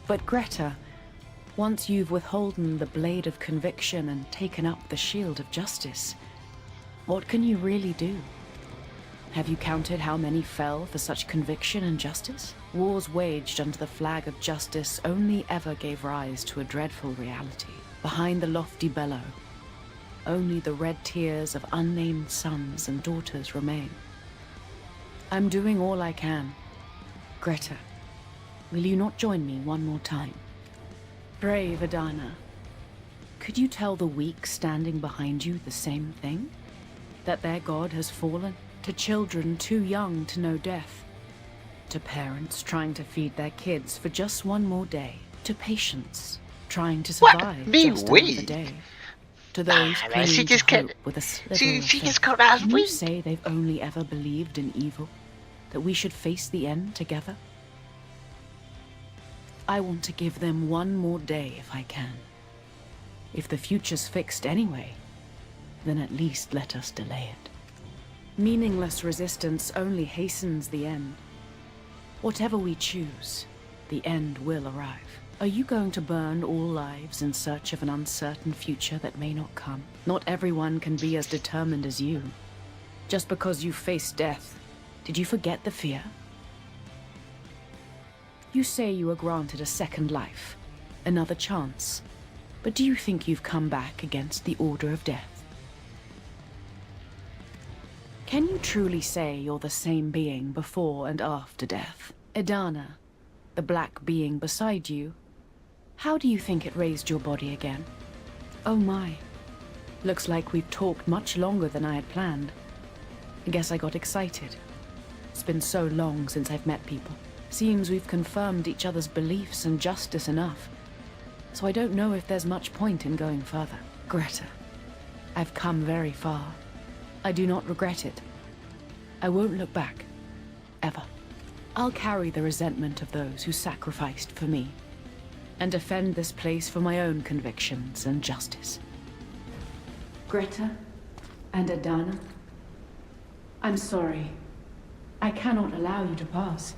But Greta, once you've withholden the blade of conviction and taken up the shield of justice, what can you really do? Have you counted how many fell for such conviction and justice? Wars waged under the flag of justice only ever gave rise to a dreadful reality. Behind the lofty bellow, only the red tears of unnamed sons and daughters remain. I'm doing all I can. Greta, will you not join me one more time? Brave Edania, could you tell the weak standing behind you the same thing? That their god has fallen? To children too young to know death? To parents trying to feed their kids for just one more day? To patients trying to survive just another day? To those clinging to hope with a slither of faith? Can you say they've only ever believed in evil? That we should face the end together? I want to give them one more day if I can. If the future's fixed anyway, then at least let us delay it. Meaningless resistance only hastens the end. Whatever we choose, the end will arrive. Are you going to burn all lives in search of an uncertain future that may not come? Not everyone can be as determined as you. Just because you face death, did you forget the fear? You say you were granted a second life, another chance. But do you think you've come back against the order of death? Can you truly say you're the same being before and after death? Edania, the black being beside you, how do you think it raised your body again? Oh my. Looks like we've talked much longer than I had planned. I guess I got excited. It's been so long since I've met people. Seems we've confirmed each other's beliefs and justice enough. So I don't know if there's much point in going further. Greta, I've come very far. I do not regret it. I won't look back. Ever. I'll carry the resentment of those who sacrificed for me, and defend this place for my own convictions and justice. Greta and Edania, I'm sorry. I cannot allow you to pass.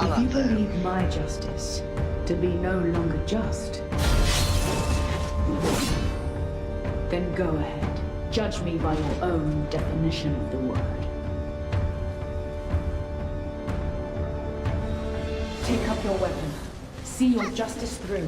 If you believe my justice to be no longer just, then go ahead. Judge me by your own definition of the word. Take up your weapon. See your justice through.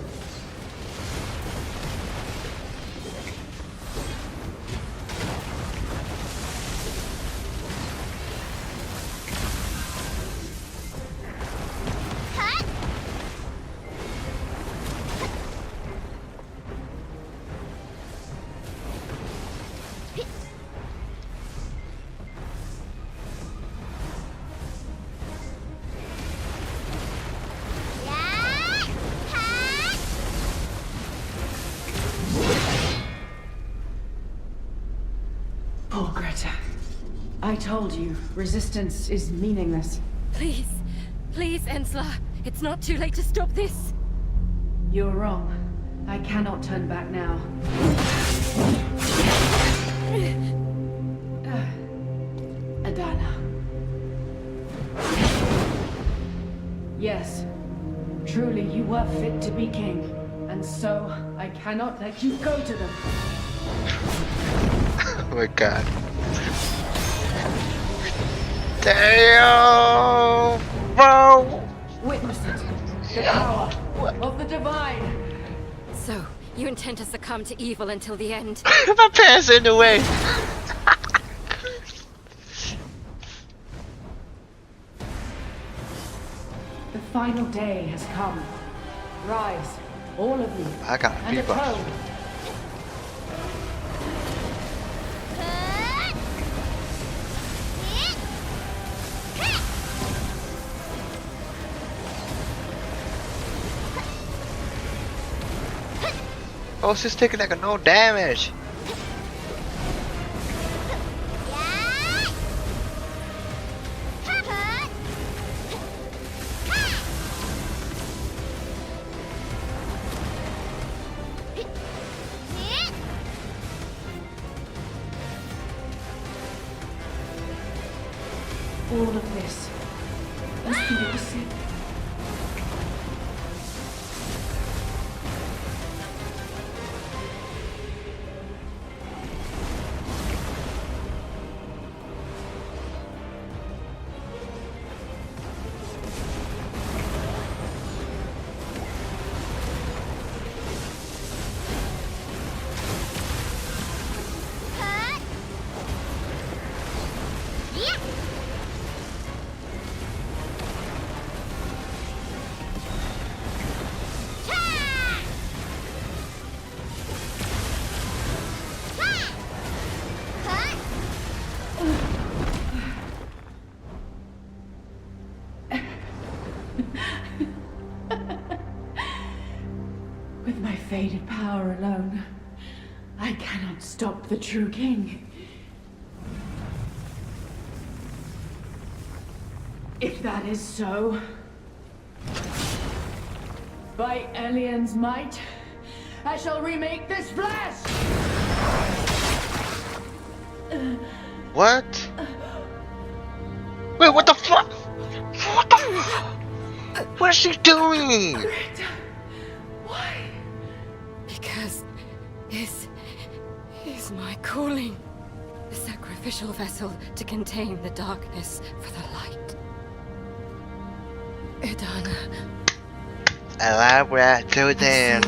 Poor Greta. I told you, resistance is meaningless. Please, please, Ensla. It's not too late to stop this. You're wrong. I cannot turn back now. Edania. Yes, truly you were fit to be king, and so I cannot let you go to them. Oh my god. Damn, bro. Witness it. The power of the divine. So, you intend to succumb to evil until the end? My pants in the way. The final day has come. Rise, all of you, I got and people. atone. Oh, she's taking like no damage. All of this is for your sake. With my faded power alone, I cannot stop the true king. If that is so, by Elian's might, I shall remake this flesh! What? Wait, what the fuck? What the fuck? What is she doing? Greta, why? Because this is my calling. The sacrificial vessel to contain the darkness for the light. Edania. Elaborate to then.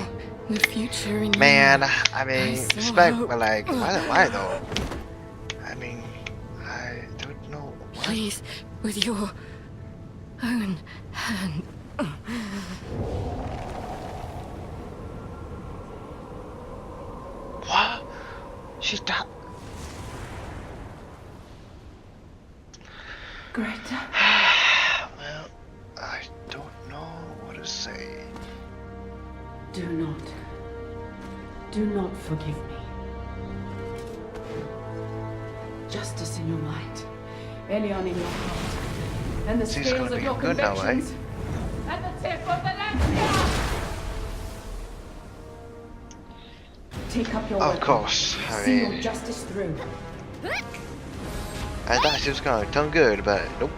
The future in Man, you. I mean, saw respect, hope. but like, why though? I mean, I don't know. What? Please, with your own hand. What? She's not. Greta. Well, I don't know what to say. Do not forgive me. Justice in your might, Elion in your heart, and the She's scales gonna of be your good now, right? convictions, and the tip of the Lancia! Take up your Of weapon. course, I See your mean, justice through. I thought she was gonna done good, but nope.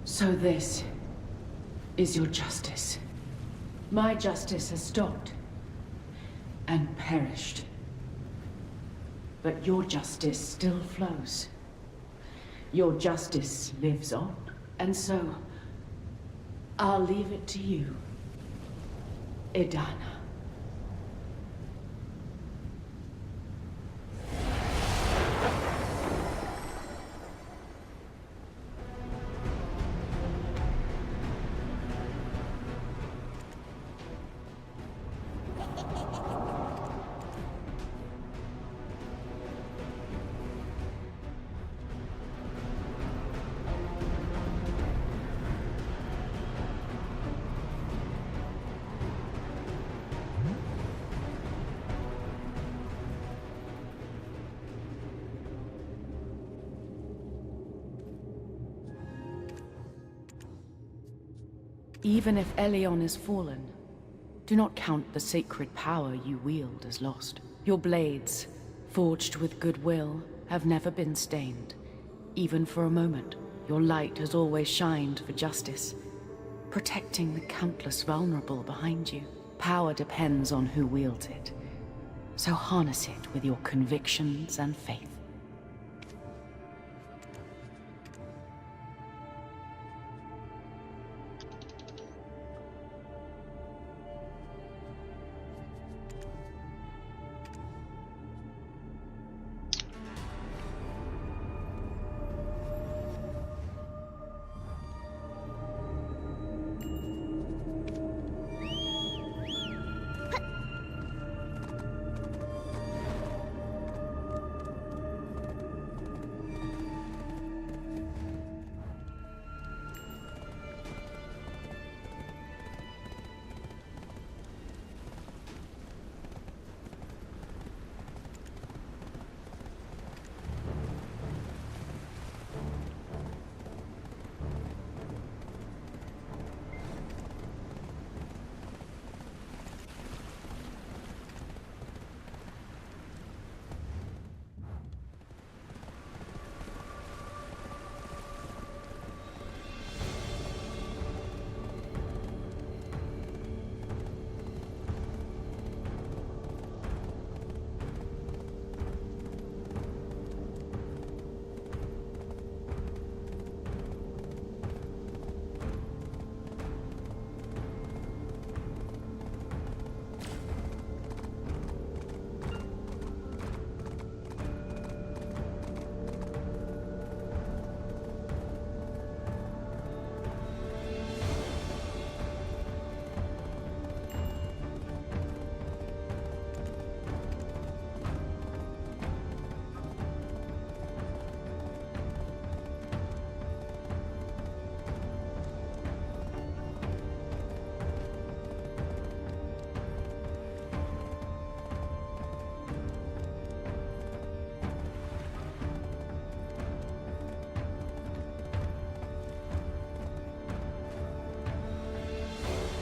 So this is your justice. My justice has stopped and perished. But your justice still flows. Your justice lives on. And so, I'll leave it to you, Edania. Even if Elion is fallen, do not count the sacred power you wield as lost. Your blades, forged with goodwill, have never been stained. Even for a moment, your light has always shined for justice, protecting the countless vulnerable behind you. Power depends on who wields it, so harness it with your convictions and faith.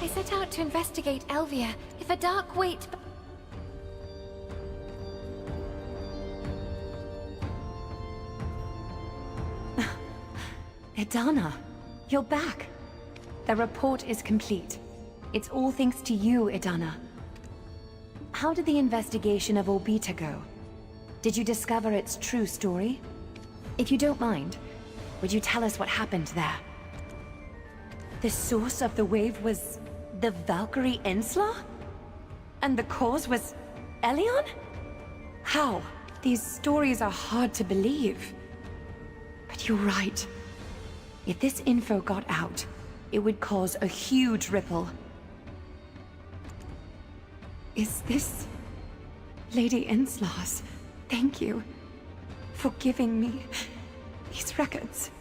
set out to investigate Elvia. If a dark weight... Edana, you're back. The report is complete. It's all thanks to you, Edana. How did the investigation of OuO BDO go? Did you discover its true story? If you don't mind, would you tell us what happened there? The source of the wave was the Valkyrie Ensla? And the cause was Elion? How? These stories are hard to believe. But you're right. If this info got out, it would cause a huge ripple. Is this... Lady Ensla's? Thank you for giving me these records.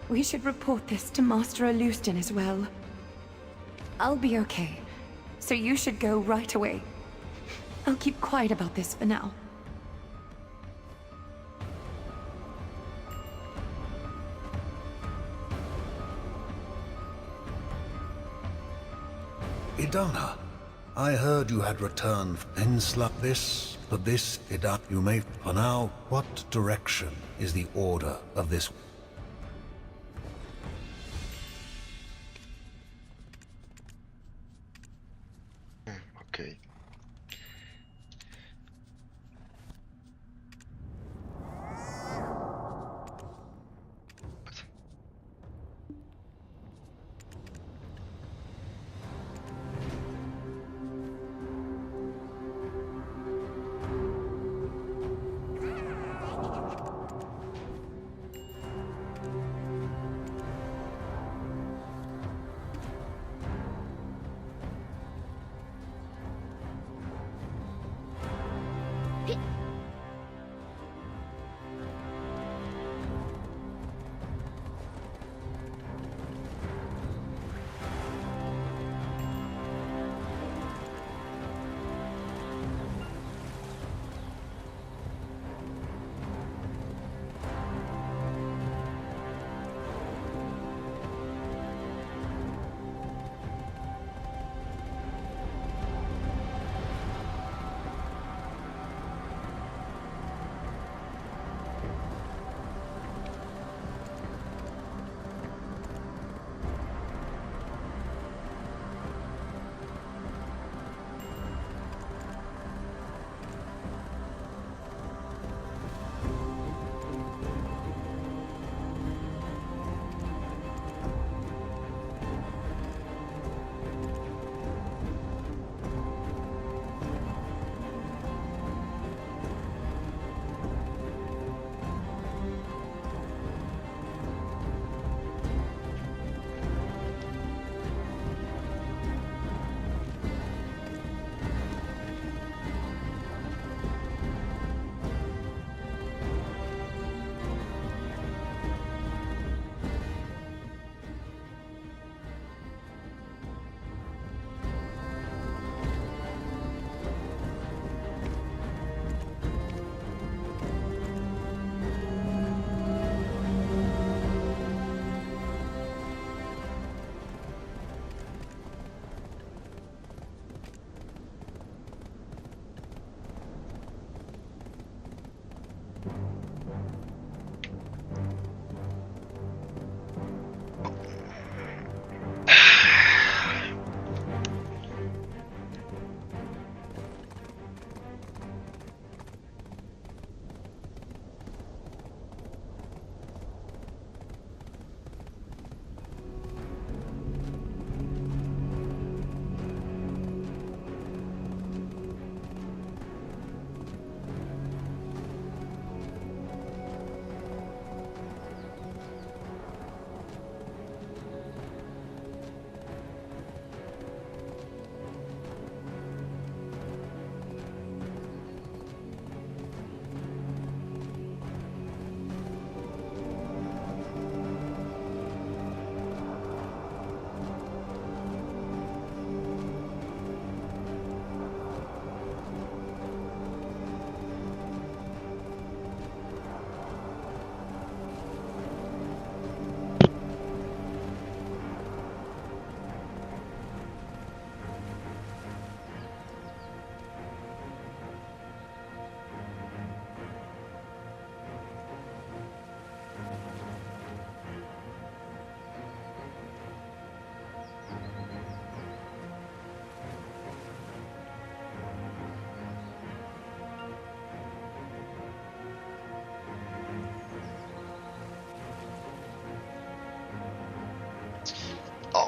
We should report this to Master Alustin as well. I'll be okay, so you should go right away. I'll keep quiet about this for now. Edana, I heard you had returned Ensla for this, Edana, you may, for now, what direction is the order of this? Okay.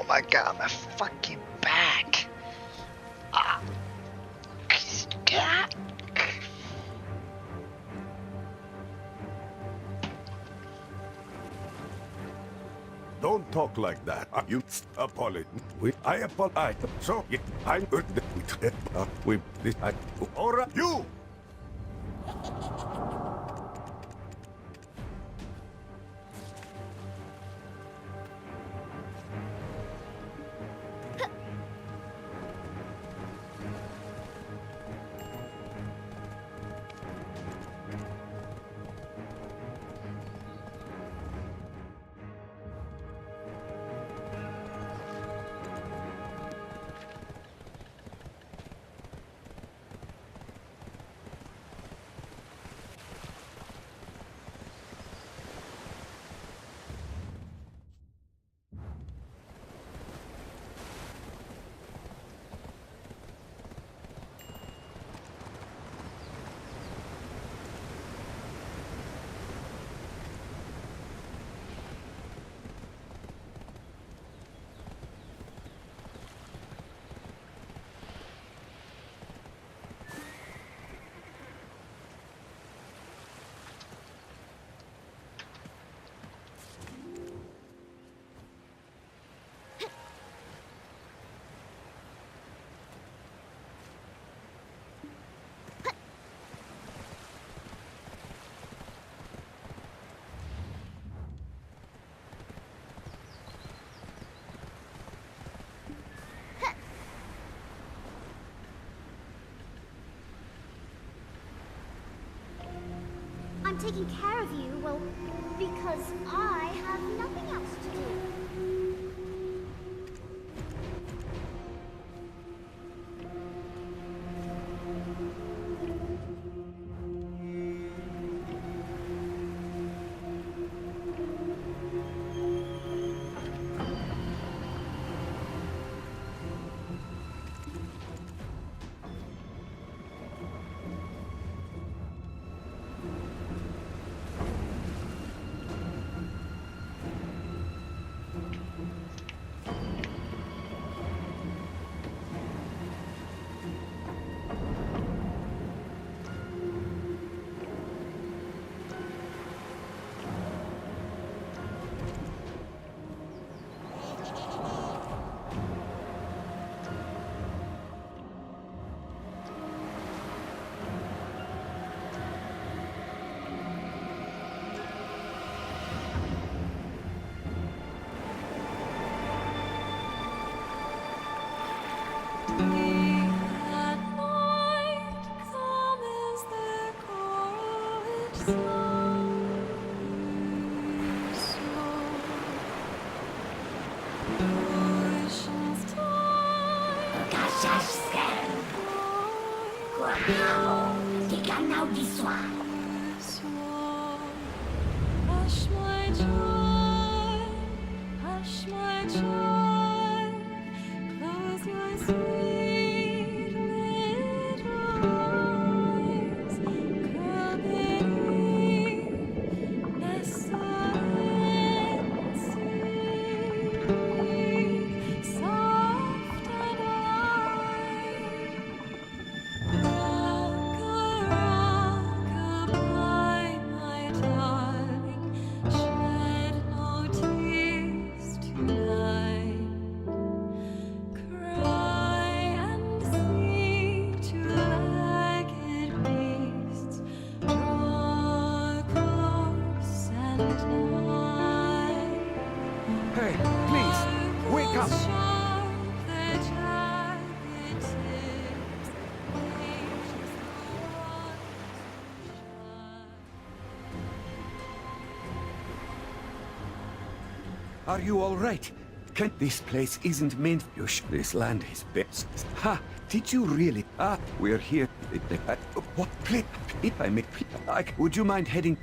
my god, my fucking back. Ah. God. Don't talk like that. You apologize. I apologize. So, I'm with this. Alright, you! I'm taking care of you, well, because I have nothing else to do. Hey, please, wake up! Are you all right? This place isn't meant for you. This land is best. Ha! Did you really? Ah, we're here. What? Please, if I may, would you mind heading?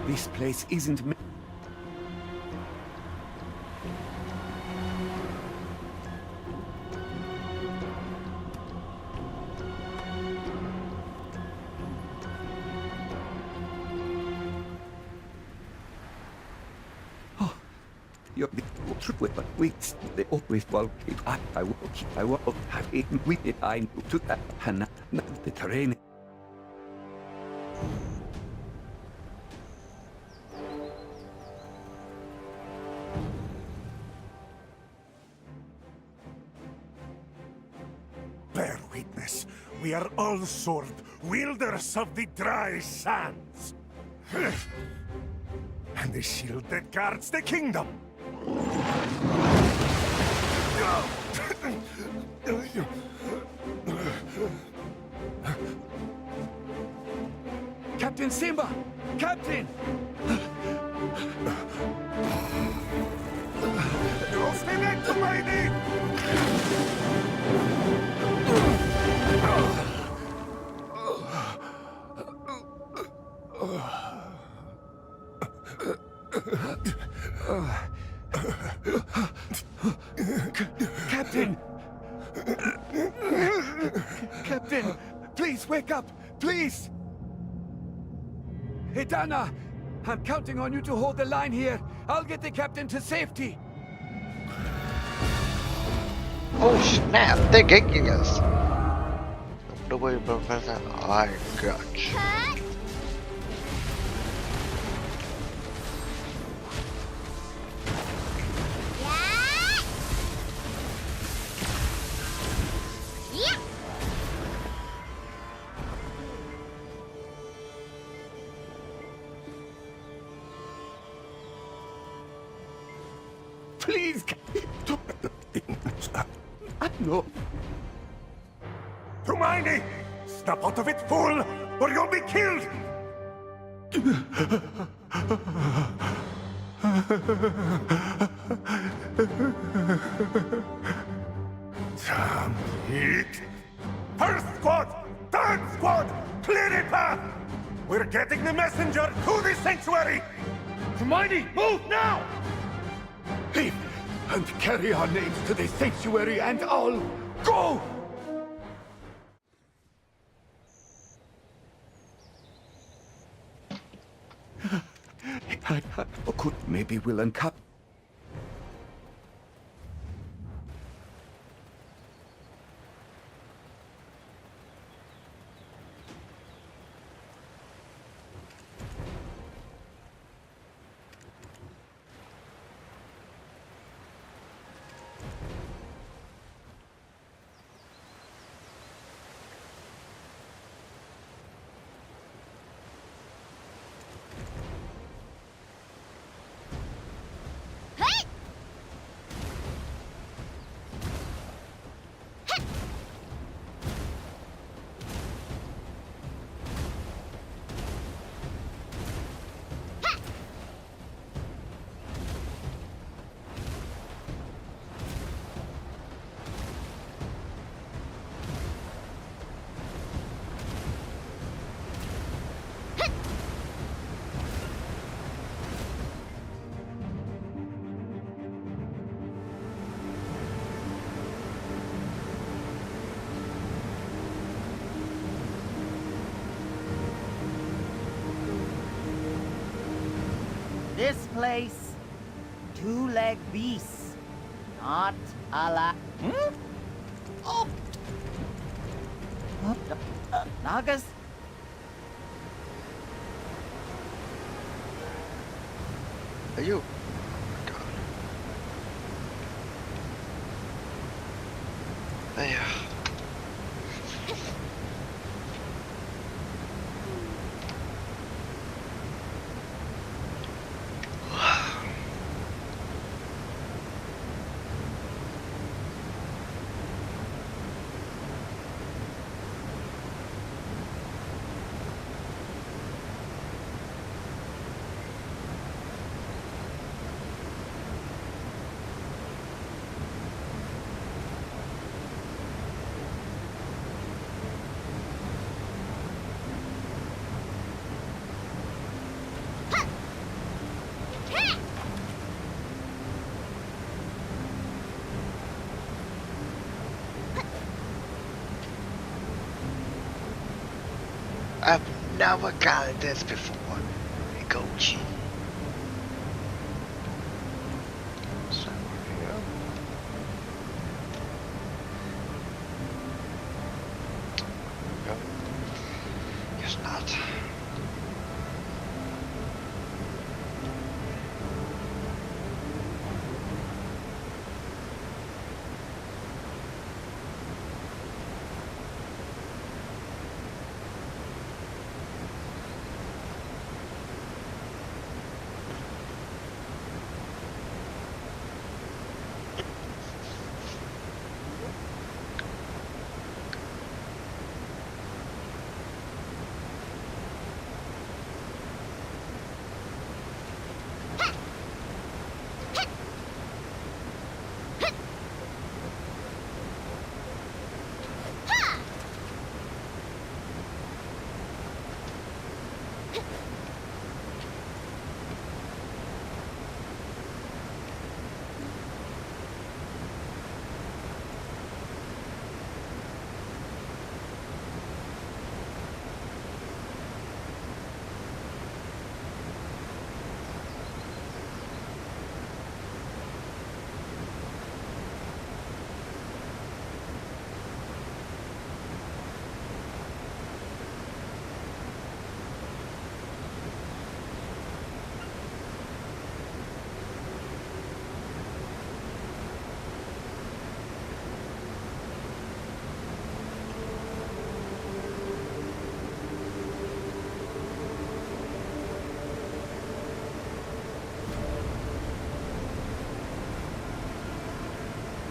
This place isn't meant. You're the truth with but weeks. They always will keep up. I will have eaten with it. I know to that and the terrain. Bear witness, we are all sword wielders of the dry sands. And the shield that guards the kingdom. Captain Simba! Captain! Ostinate to my knee! Captain! Captain! Please wake up! Please! Edania! I'm counting on you to hold the line here. I'll get the captain to safety. Oh snap, they're ganking us. The way, Professor, I got you. Cut! Yeah! Yeah! Please! No. Hermione! Snap out of it, fool! Or you'll be killed! Damn it! First squad! Third squad! Clear the path! We're getting the messenger to the sanctuary! Hermione, move now! Leave and carry our names to the sanctuary and all go! Could maybe we'll uncap. This place, two-leg beasts, not a la... Oh! Nagas? Are you? There. never got this before. Go G. So here. Yep. Guess not.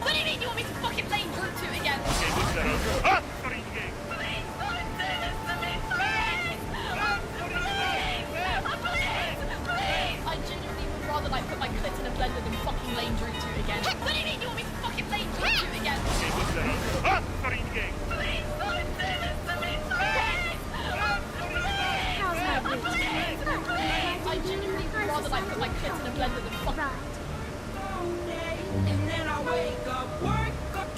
What do you mean you want me to fucking blame Drew to it again? Please don't do this to me, please! Please! I genuinely would rather like put my clit in a blender than fucking blame Drew to it again. What do you mean you want me to fucking blame Drew to it again? Please don't do this to me, please! I genuinely would rather like put my clit in a blender than fucking... And then I wake up, work up.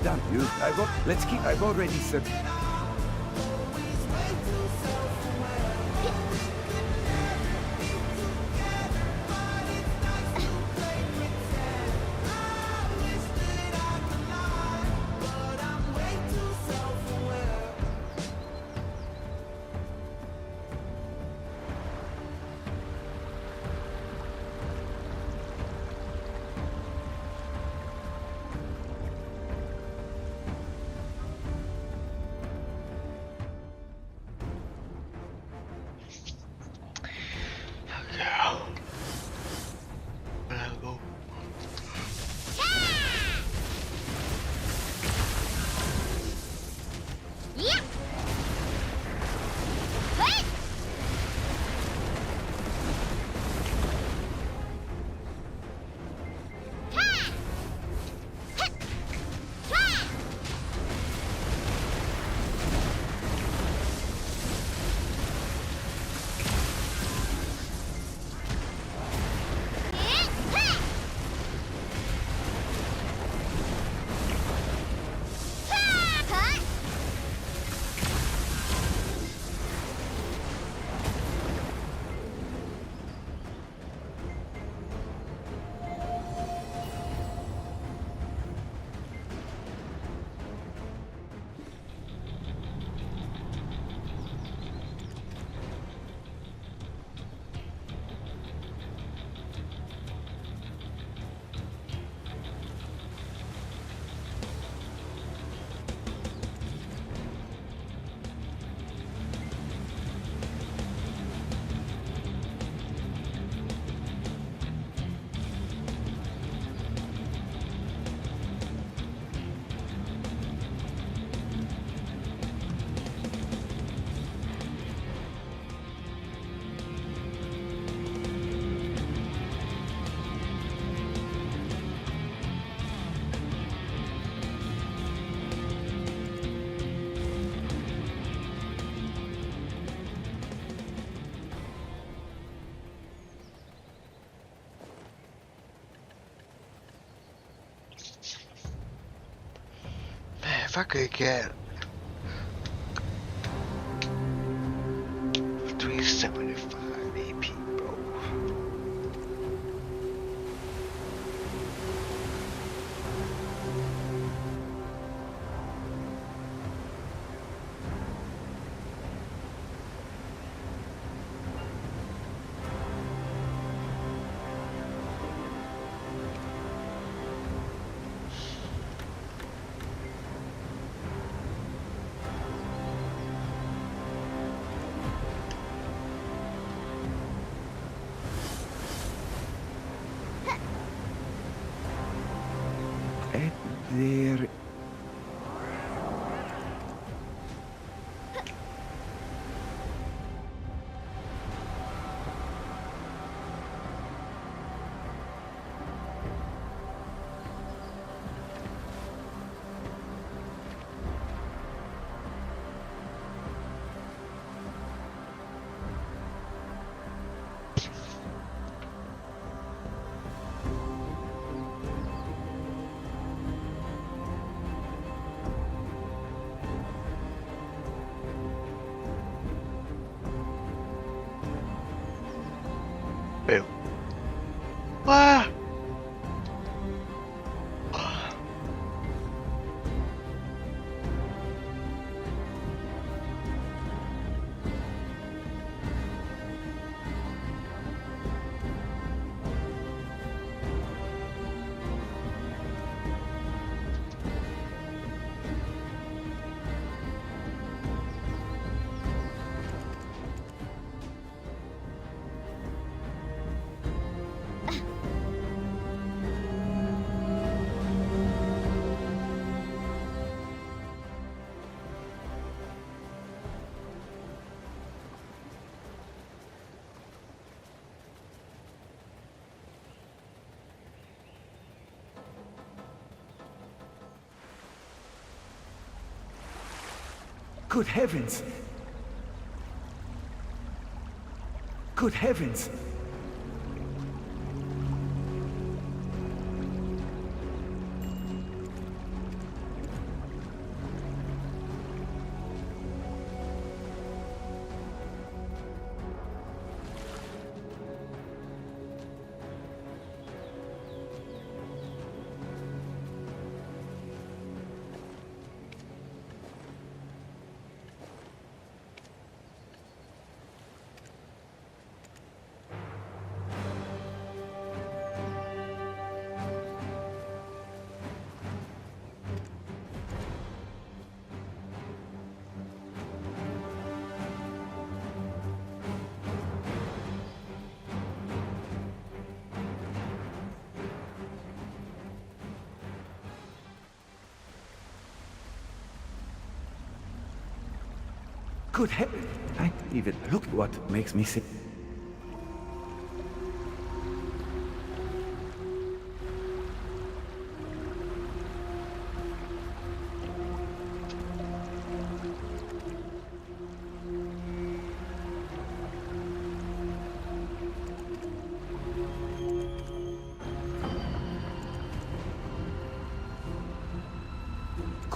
Done. Let's keep. I've already said. if I could get 375 AP, bro. There. Ew. Ah! Good heavens! Good heavens! Good heavens! I even look what makes me sick.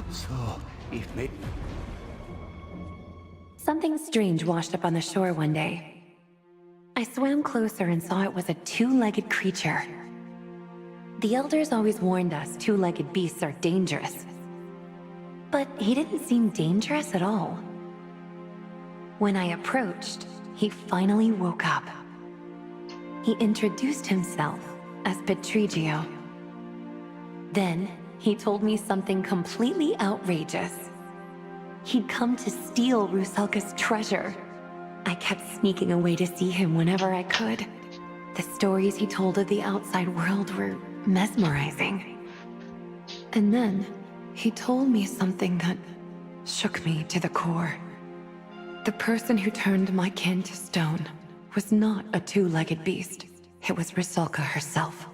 So, if maybe... Something strange washed up on the shore one day. I swam closer and saw it was a two-legged creature. The elders always warned us two-legged beasts are dangerous. But he didn't seem dangerous at all. When I approached, he finally woke up. He introduced himself as Petrigio. Then, he told me something completely outrageous. He'd come to steal Rusalka's treasure. I kept sneaking away to see him whenever I could. The stories he told of the outside world were mesmerizing. And then, he told me something that shook me to the core. The person who turned my kin to stone was not a two-legged beast. It was Rusalka herself.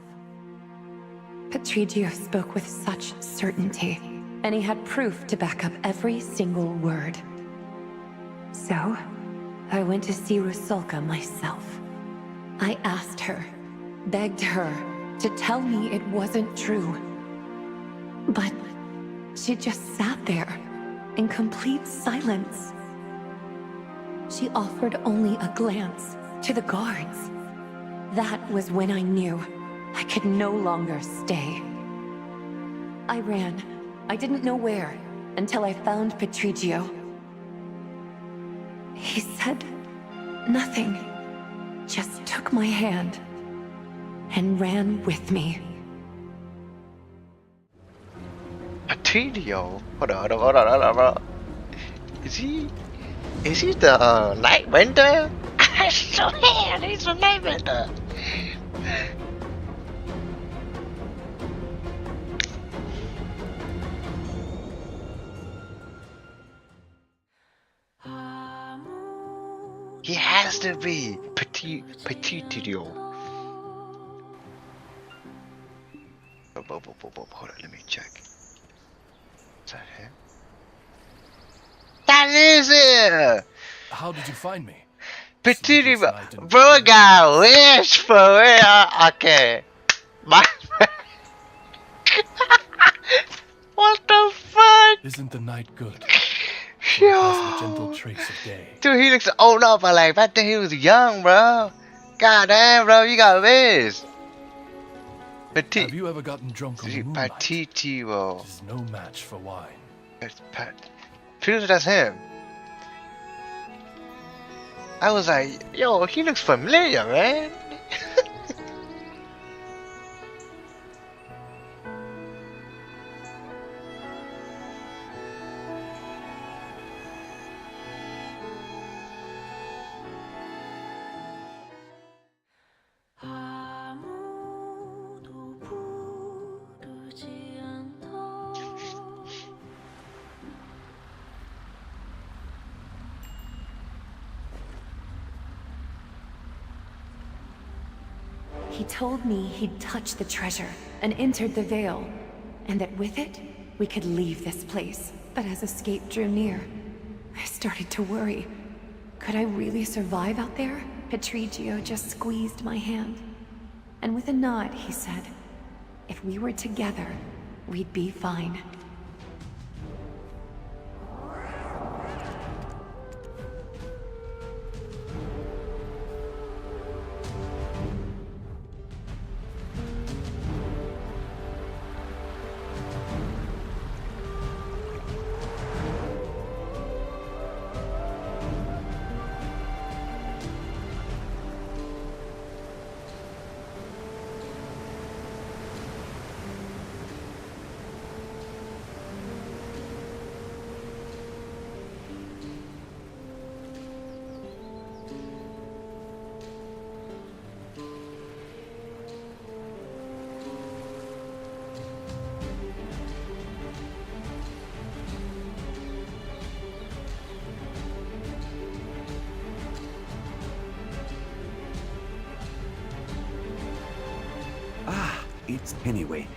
Petrigio spoke with such certainty, and he had proof to back up every single word. So, I went to see Rusalka myself. I asked her, begged her, to tell me it wasn't true. But She just sat there, in complete silence. She offered only a glance to the guards. That was when I knew I could no longer stay. I ran. I didn't know where, until I found Patricio. He said nothing, just took my hand and ran with me. Patricio? Hold on. Is he the Nightbender? I swear he's the Nightbender. He has to be Patricio. Hold on, let me check. Is that him? That is it! How did you find me? Patricio, bro, I got wish for real. Okay. My what the fuck? Isn't the night good? Yo. The gentle trace of day. Dude, he looks old up, but like back then he was young, bro. God damn, bro, you got this. Have you ever gotten drunk on the moonlight? Patricio. It is no match for wine. It's that's him. I was like, yo, he looks familiar, man. He told me he'd touched the treasure and entered the Veil, and that with it, we could leave this place. But as escape drew near, I started to worry. Could I really survive out there? Patricio just squeezed my hand, and with a nod, he said, if we were together, we'd be fine. It's anyway.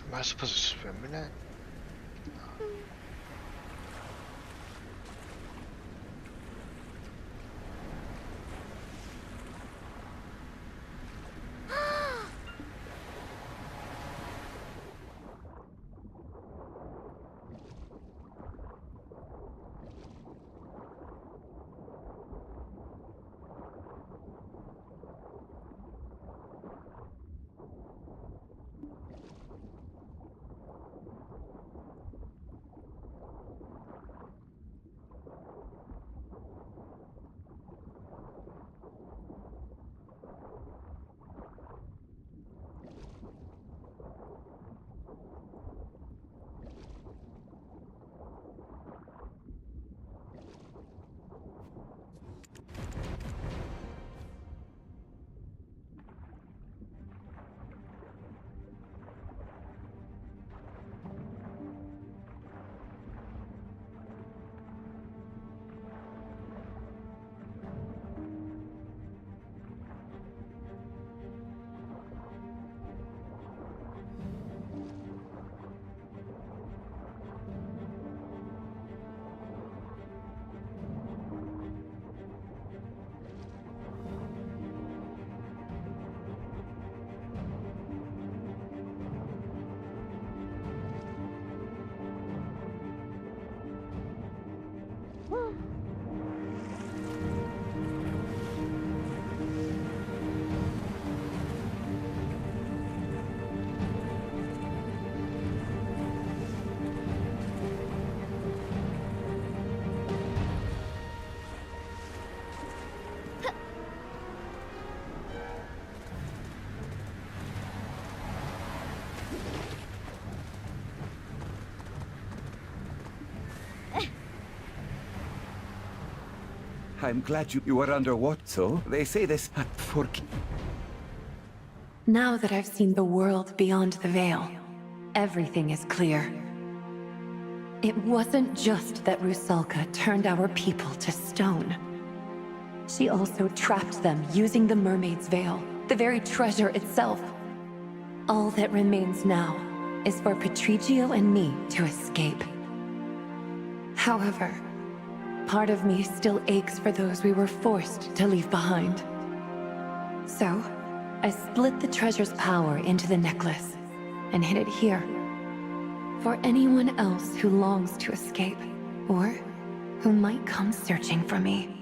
Am I supposed to swim in that? I'm glad you were underwater. So they say this for. Now that I've seen the world beyond the veil, everything is clear. It wasn't just that Rusalka turned our people to stone. She also trapped them using the mermaid's veil, the very treasure itself. All that remains now is for Patricio and me to escape. However, part of me still aches for those we were forced to leave behind. So, I split the treasure's power into the necklace and hid it here. For anyone else who longs to escape, or who might come searching for me.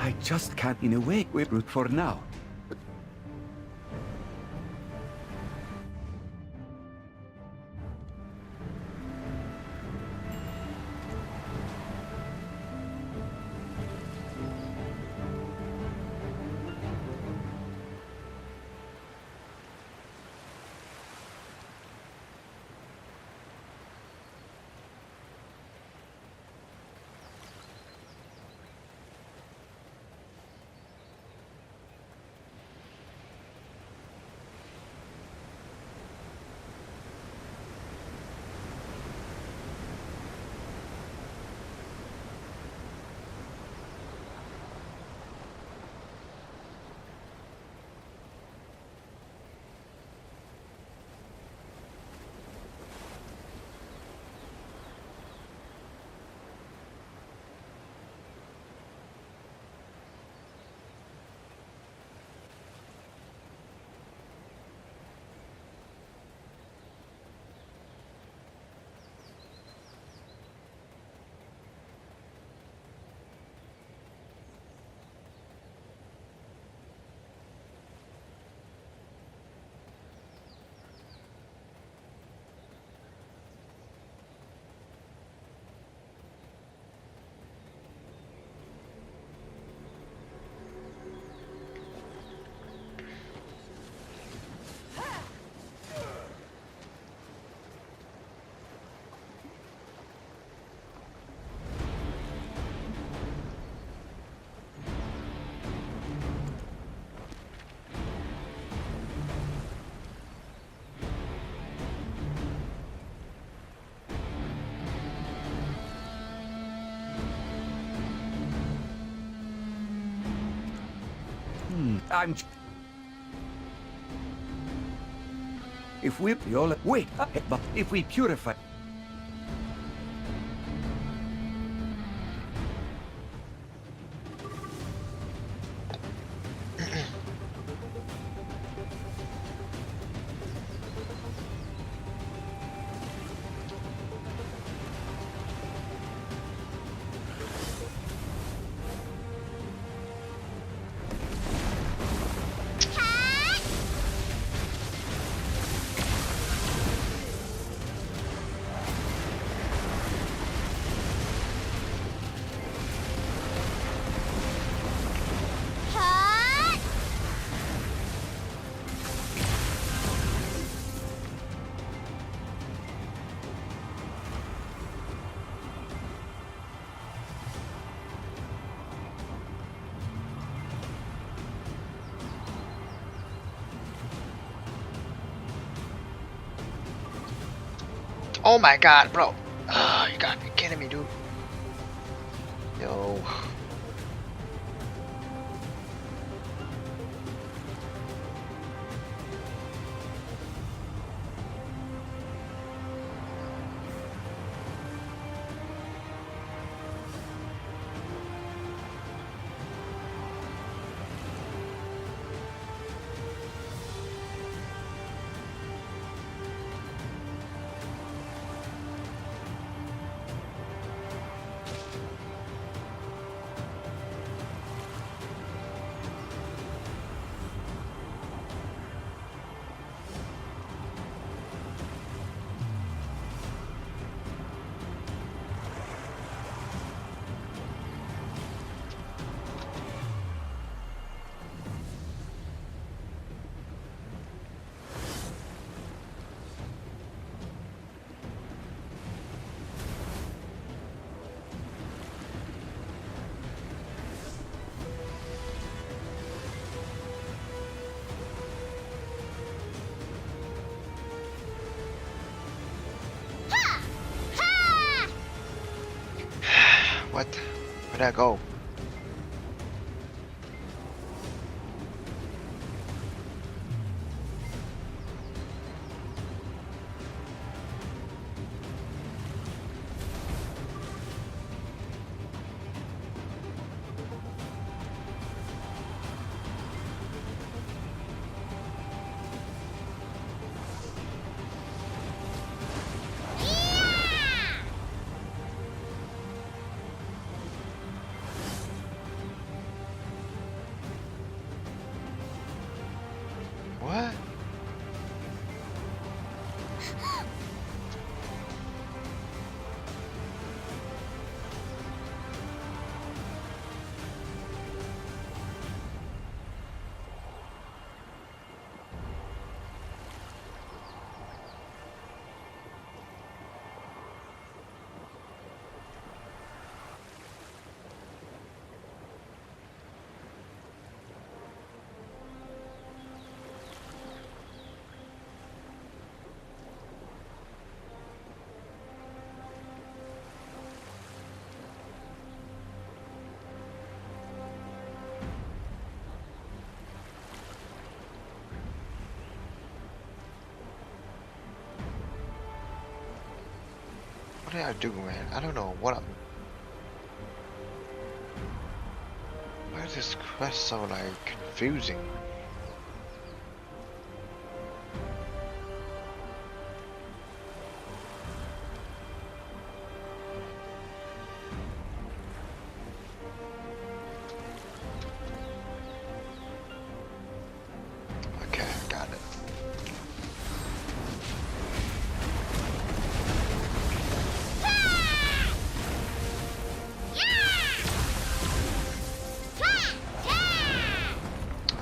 I just can't in a way wait for now. If we all wait, but if we purify. Oh my god, bro. You gotta be kidding me, dude. Yo. What? Where'd I go? What? What did I do, man? I don't know what I'm... Why is this quest so, like, confusing? Okay, I got it.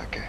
Okay.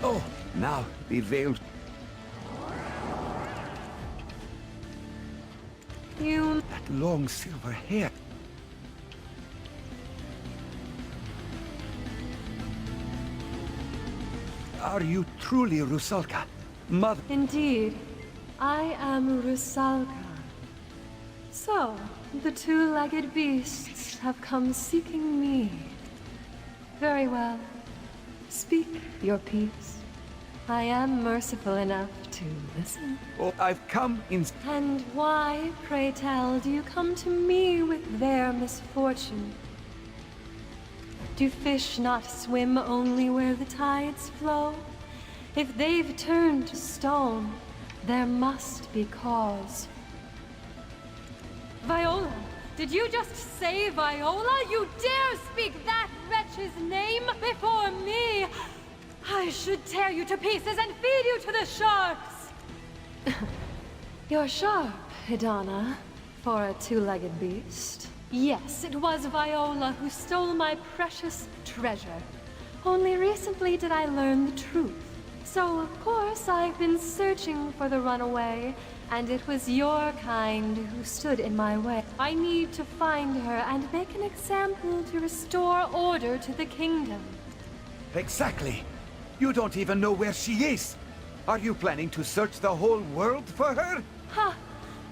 Oh, now the veiled. You... That long silver hair. Are you truly Rusalka? Mother... Indeed. I am Rusalka. So, the two-legged beasts have come seeking me. Very well. Speak your piece. I am merciful enough to listen. Oh, I've come in... And why, pray tell, do you come to me with their misfortune? Do fish not swim only where the tides flow? If they've turned to stone, there must be cause. Viola! Did you just say Viola? You dare speak that wretch's name before me? I should tear you to pieces and feed you to the sharks! You're sharp, Edania, for a two-legged beast. Yes, it was Viola who stole my precious treasure. Only recently did I learn the truth. So, of course, I've been searching for the runaway, and it was your kind who stood in my way. I need to find her and make an example to restore order to the kingdom. Exactly. You don't even know where she is. Are you planning to search the whole world for her? Ha!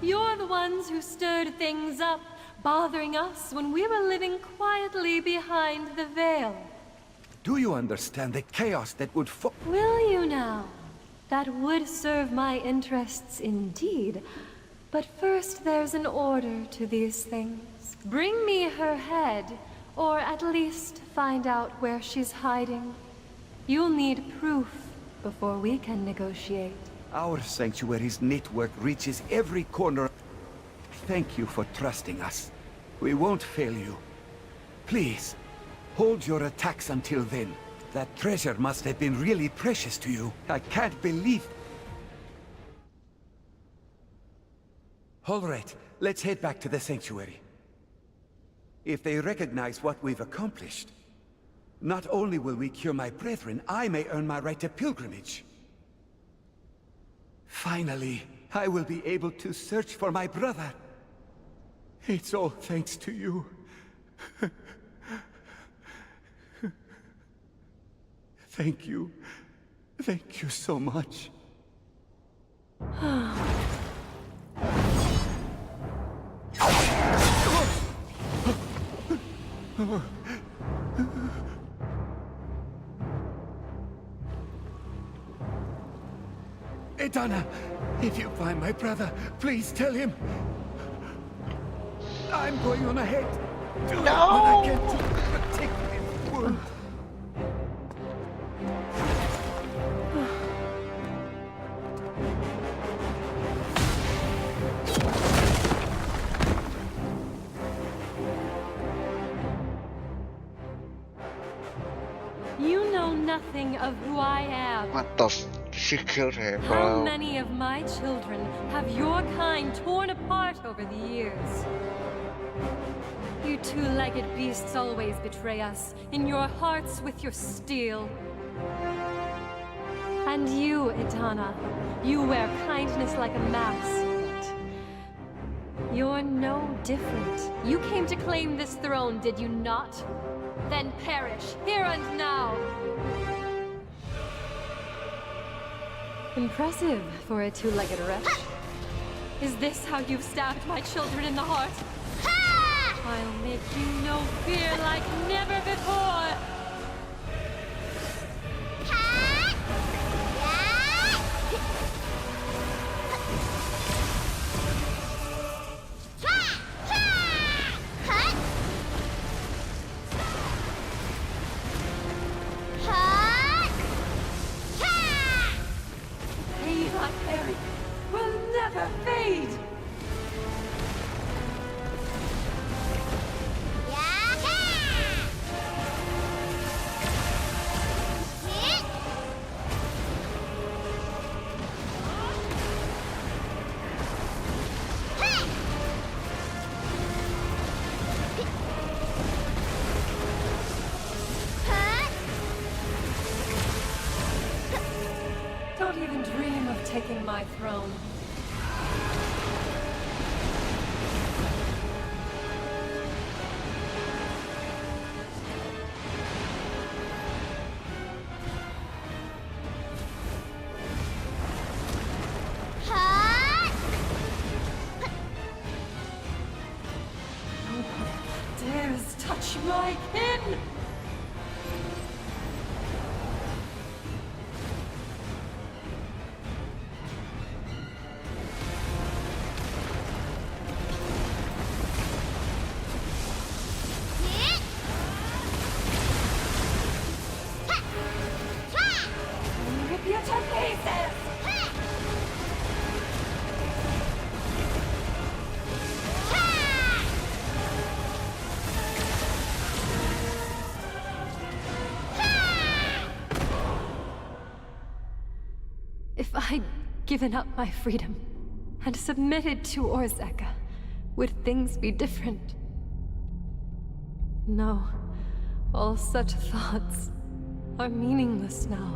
You're the ones who stirred things up, bothering us when we were living quietly behind the veil. Do you understand the chaos that would Will you now? That would serve my interests indeed. But first there's an order to these things. Bring me her head, or at least find out where she's hiding. You'll need proof before we can negotiate. Our sanctuary's network reaches every corner. Thank you for trusting us. We won't fail you. Please, hold your attacks until then. That treasure must have been really precious to you. I can't believe... All right, let's head back to the sanctuary. If they recognize what we've accomplished, not only will we cure my brethren, I may earn my right to pilgrimage. Finally, I will be able to search for my brother. It's all thanks to you. Thank you. Thank you so much. Edania, if you find my brother, please tell him. I'm going on ahead. Do what I can to protect his wound. You know nothing of who I am. What the f... She killed her, bro. How many of my children have your kind torn apart over the years? You two-legged beasts always betray us, in your hearts with your steel. And you, Edania, you wear kindness like a mask. You're no different. You came to claim this throne, did you not? Then perish, here and now! Impressive for a two-legged wretch. Is this how you've stabbed my children in the heart? I'll make you know fear like never before! Pain I carry will never fade! Don't even dream of taking my throne. If I'd given up my freedom and submitted to Orzeka, would things be different? No. All such thoughts are meaningless now.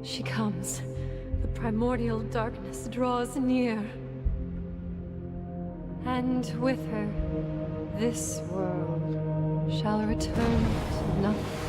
She comes. The primordial darkness draws near. And with her, this world shall return to nothing.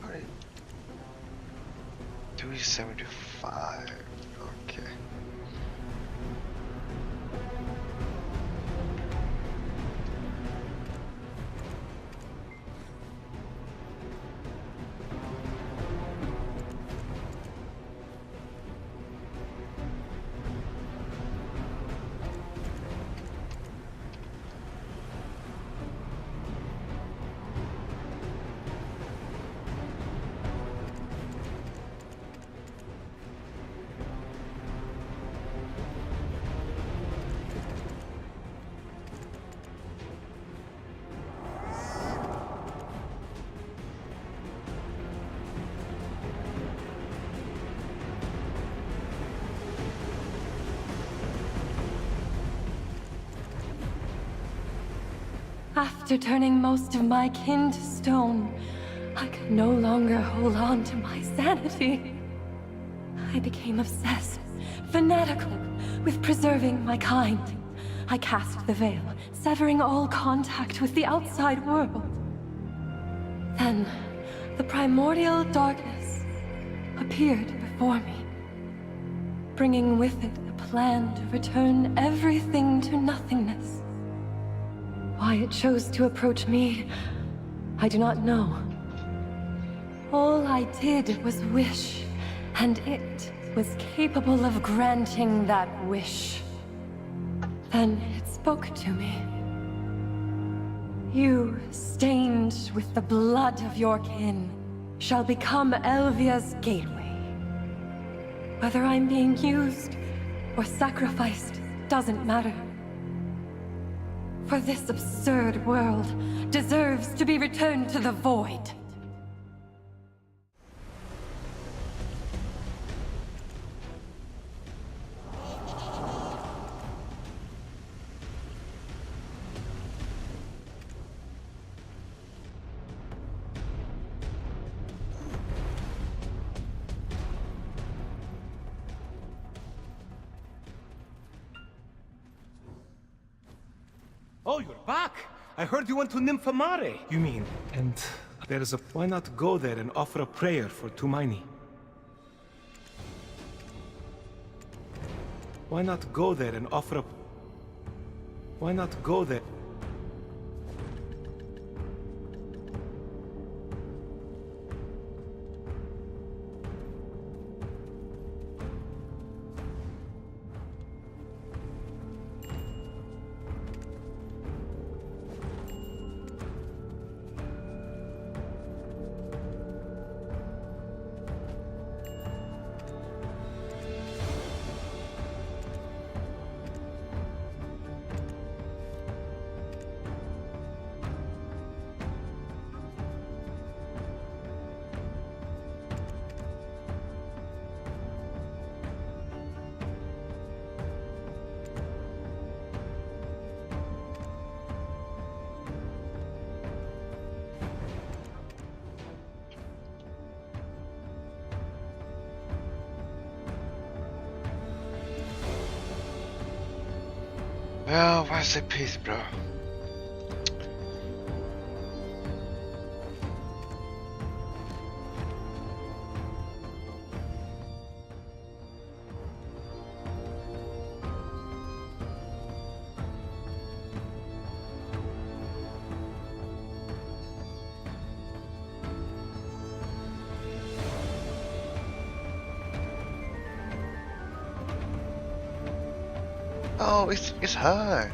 Alright. 275. Okay. After turning most of my kin to stone, I could no longer hold on to my sanity. I became obsessed, fanatical, with preserving my kind. I cast the veil, severing all contact with the outside world. Then, the primordial darkness appeared before me, bringing with it a plan to return everything to nothingness. Why it chose to approach me, I do not know. All I did was wish, and it was capable of granting that wish. Then it spoke to me. You, stained with the blood of your kin, shall become Elvia's gateway. Whether I'm being used or sacrificed doesn't matter. For this absurd world deserves to be returned to the void. Oh, you're back! I heard you went to Nymphomare. You mean, and there's a... Why not go there and offer a prayer for Tumaini? Why not go there and offer a... Why not go there? Well, where's the peace, bro? Oh, it's her.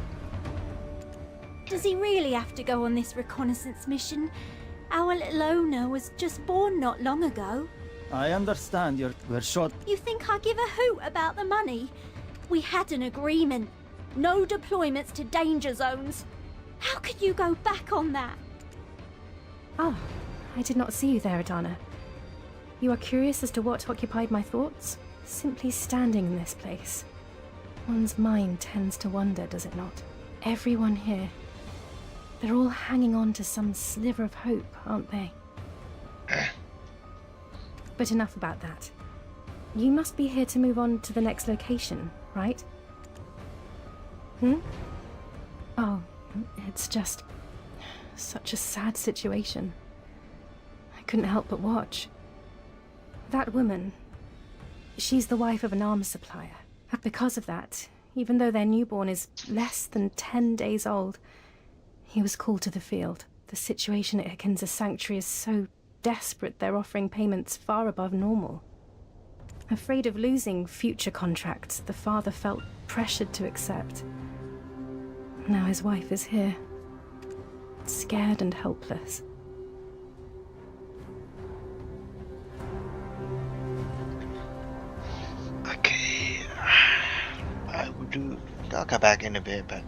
Does he really have to go on this reconnaissance mission? Our little owner was just born not long ago. I understand we're short. You think I give a hoot about the money? We had an agreement. No deployments to danger zones. How could you go back on that? Ah, I did not see you there, Edania. You are curious as to what occupied my thoughts? Simply standing in this place. One's mind tends to wander, does it not? Everyone here. They're all hanging on to some sliver of hope, aren't they? But enough about that. You must be here to move on to the next location, right? Oh, it's just such a sad situation. I couldn't help but watch. That woman, she's the wife of an arms supplier. And because of that, even though their newborn is less than 10 days old, he was called to the field. The situation at Hicken's sanctuary is so desperate they're offering payments far above normal. Afraid of losing future contracts, the father felt pressured to accept. Now his wife is here, scared and helpless. Okay, I will do. I'll come back in a bit, but